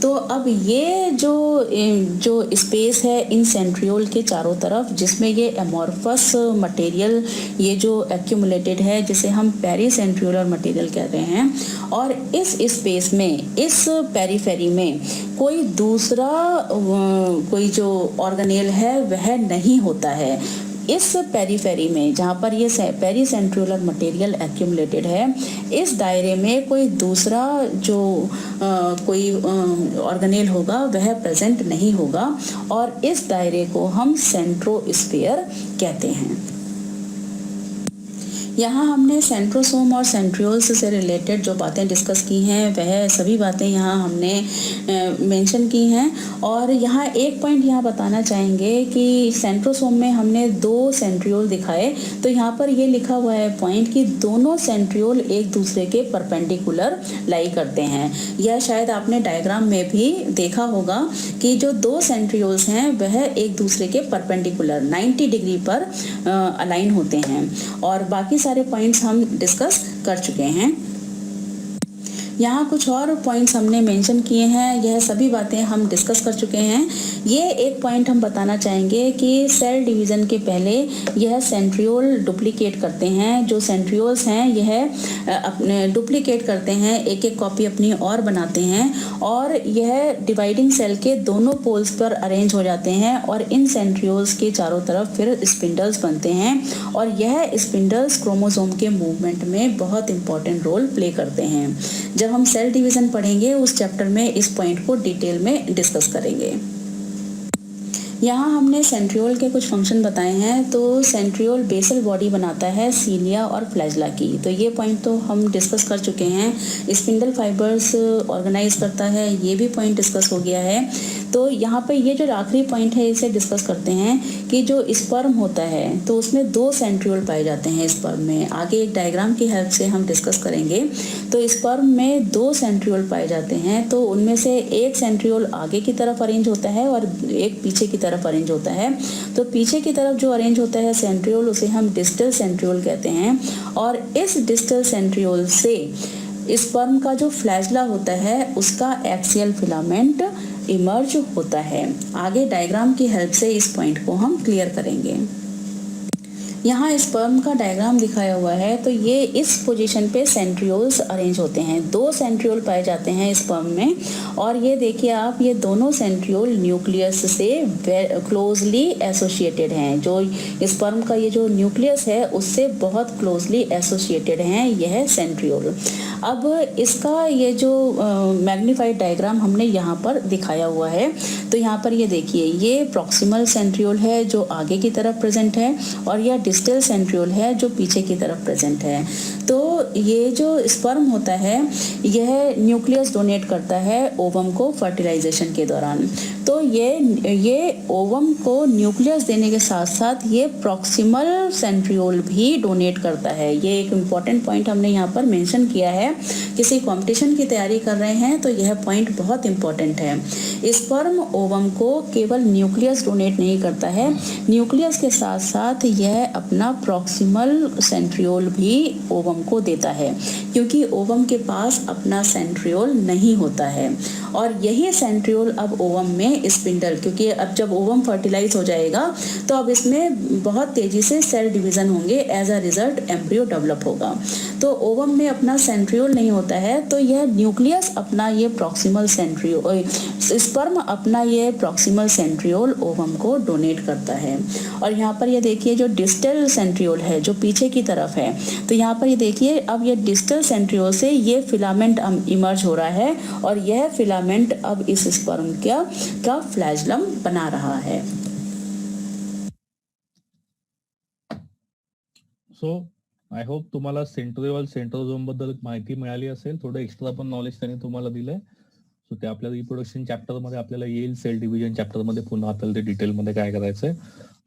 Speaker 5: तो अब ये जो स्पेस है इन सेंट्रियोल के चारों तरफ जिसमें ये एमॉर्फस मटेरियल ये जो एक्यूमुलेटेड है जिसे हम पेरीसेंट्रियोलर मटेरियल कहते हैं, और इस स्पेस में, इस पेरीफेरी में कोई दूसरा कोई जो ऑर्गेनेल है वह नहीं होता है। इस पेरीफेरी में जहाँ पर ये पेरीसेंट्रियोलर मटेरियल एक्यूमुलेटेड है, इस दायरे में कोई दूसरा जो कोई ऑर्गेनेल होगा वह प्रेजेंट नहीं होगा और इस दायरे को हम सेंट्रोस्फेयर कहते हैं। यहाँ हमने सेंट्रोसोम और सेंट्रियोल्स से रिलेटेड जो बातें डिस्कस की हैं वह सभी बातें यहाँ हमने मेंशन की हैं। और यहाँ एक पॉइंट यहाँ बताना चाहेंगे कि सेंट्रोसोम में हमने 2 सेंट्रियोल दिखाए, तो यहाँ पर ये लिखा हुआ है पॉइंट कि दोनों सेंट्रियोल एक दूसरे के परपेंडिकुलर लाई करते हैं। यह शायद आपने डायग्राम में भी देखा होगा कि जो 2 सेंट्रियोल्स हैं वह एक दूसरे के परपेंडिकुलर 90 डिग्री पर अलाइन होते हैं और बाकी सारे पॉइंट्स हम डिस्कस कर चुके हैं। यहाँ कुछ और पॉइंट्स हमने मेंशन किए हैं, यह सभी बातें हम डिस्कस कर चुके हैं। ये एक पॉइंट हम बताना चाहेंगे कि सेल डिवीज़न के पहले यह सेंट्रियोल डुप्लीकेट करते हैं। जो सेंट्रियोल्स हैं यह अपने डुप्लीकेट करते हैं, एक एक कॉपी अपनी और बनाते हैं और यह डिवाइडिंग सेल के दोनों पोल्स पर अरेंज हो जाते हैं और इन सेंट्रियोल्स के चारों तरफ फिर स्पिंडल्स बनते हैं और यह स्पिंडल्स क्रोमोसोम के मूवमेंट में बहुत इंपॉर्टेंट रोल प्ले करते हैं। जब हम सेल डिवीजन पढ़ेंगे उस चैप्टर में इस पॉइंट को डिटेल में डिस्कस करेंगे। यहाँ हमने सेंट्रियोल के कुछ फंक्शन बताए हैं। तो सेंट्रियोल बेसल बॉडी बनाता है सीलिया और फ्लैजला की, तो ये पॉइंट तो हम डिस्कस कर चुके हैं। स्पिंडल फाइबर्स ऑर्गेनाइज करता है, ये भी पॉइंट डिस्कस हो गया है। तो यहाँ पे ये जो आखिरी पॉइंट है इसे डिस्कस करते हैं कि जो स्पर्म होता है तो उसमें 2 सेंट्रियोल पाए जाते हैं स्पर्म में। आगे एक डायग्राम की हेल्प से हम डिस्कस करेंगे। तो स्पर्म में 2 सेंट्रियोल पाए जाते हैं, तो उनमें से एक सेंट्रियोल आगे की तरफ अरेंज होता है और एक पीछे की तरफ अरेंज होता है। तो पीछे की तरफ जो अरेंज होता है सेंट्रियोल उसे हम डिस्टल सेंट्रियोल कहते हैं और इस डिस्टल सेंट्रियोल से स्पर्म का जो फ्लैजला होता है उसका एक्सियल फिलामेंट इमर्ज होता है। आगे डायग्राम की हेल्प से इस पॉइंट को हम क्लियर करेंगे। यहाँ स्पर्म का डायग्राम दिखाया हुआ है, तो ये इस पोजीशन पे सेंट्रियोल्स अरेंज होते हैं। 2 सेंट्रियोल पाए जाते हैं स्पर्म में, और ये देखिए आप, ये दोनों सेंट्रियोल न्यूक्लियस से क्लोजली एसोसिएटेड हैं। जो स्पर्म का ये जो न्यूक्लियस है उससे बहुत क्लोजली एसोसिएटेड हैं यह सेंट्रियोल। अब इसका ये जो मैग्नीफाइड डायग्राम हमने यहाँ पर दिखाया हुआ है, तो यहाँ पर ये देखिए, ये प्रॉक्सिमल सेंट्रियोल है जो आगे की तरफ प्रेजेंट है, और यह डिस्टल सेंट्रियोल है जो पीछे की तरफ प्रेजेंट है। तो ये जो स्पर्म होता है यह न्यूक्लियस डोनेट करता है ओवम को फर्टिलाइजेशन के दौरान। तो ये ओवम को न्यूक्लियस देने के साथ साथ ये प्रॉक्सिमल सेंट्रियोल भी डोनेट करता है। ये एक इम्पॉर्टेंट पॉइंट हमने यहाँ पर मेंशन किया है। किसी कंपटीशन की तैयारी कर रहे हैं तो यह पॉइंट बहुत इम्पॉर्टेंट है। स्पर्म ओवम को केवल न्यूक्लियस डोनेट नहीं करता है, न्यूक्लियस के साथ साथ यह अपना प्रॉक्सिमल सेंट्रियोल भी ओवम को देता है, क्योंकि ओवम के पास अपना सेंट्रियोल नहीं होता है। और यही सेंट्रियोल अब ओवम में स्पिंडल, क्योंकि अब जब ओवम फर्टिलाइज हो जाएगा तो अब इसमें बहुत तेजी से सेल डिवीजन होंगे, as a result embryo develop होगा। तो ओवम में अपना सेंट्रियोल नहीं होता है, तो यह न्यूक्लियस अपना ये प्रॉक्सिमल सेंट्रियोल, स्पर्म अपना ये प्रॉक्सिमल सेंट्रियोल ओवम को डोनेट करता है। और यहाँ पर ये देखिए, जो डिस्टल सेंट्रियोल है जो पीछे की तरफ है, तो यहाँ पर ये देखिए, अब ये डिस्टल सेंट्रियोल से ये फिलामेंट इमर्ज हो रहा है, और यह फिलामेंट अब इस स्पर्म का फ्लैजलम बना रहा है।
Speaker 1: सो आय होप तुम्हाला सेंट्रियोल सेंट्रोझोम बद्दल माहिती मिळाली असेल. थोडं एक्स्ट्रा पण नॉलेज त्यांनी तुम्हाला दिलंय. सो ते आपल्याला रिप्रोडक्शन चॅप्टर मध्ये आपल्याला येईल. सेल डिव्हिजन चॅप्टर मध्ये पुन्हा आपल्याला ते डिटेल मध्ये काय करायचंय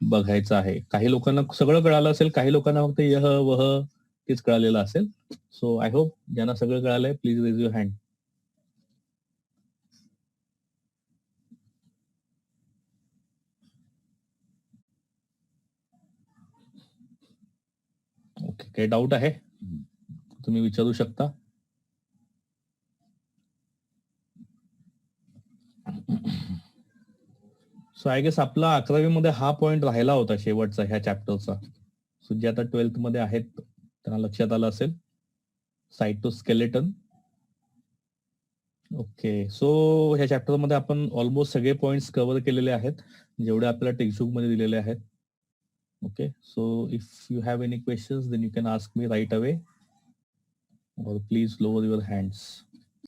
Speaker 1: बघायचं आहे. काही लोकांना सगळं कळालं असेल, काही लोकांना फक्त यह वह तेच कळालेलं असेल. सो आय होप ज्यांना सगळं कळालंय please raise your hand. Okay, काही डाऊट आहे तुम्ही विचारू शकता. सो आय गेस आपला 11वी मध्ये हा पॉइंट राहिला होता शेवटचा ह्या चॅप्टरचा. सो जे आता 12th मध्ये आहेत त्यांना लक्षात आलं असेल. सायटोस्केलेटन. ओके, सो ह्या चॅप्टर मध्ये आपण ऑलमोस्ट सगळे पॉइंट्स कव्हर केलेले आहेत जेवढे आपल्याला टेक्स्टबुक मध्ये दिलेले आहेत. Okay, so if you have any questions then you can ask me right away or please lower your hands.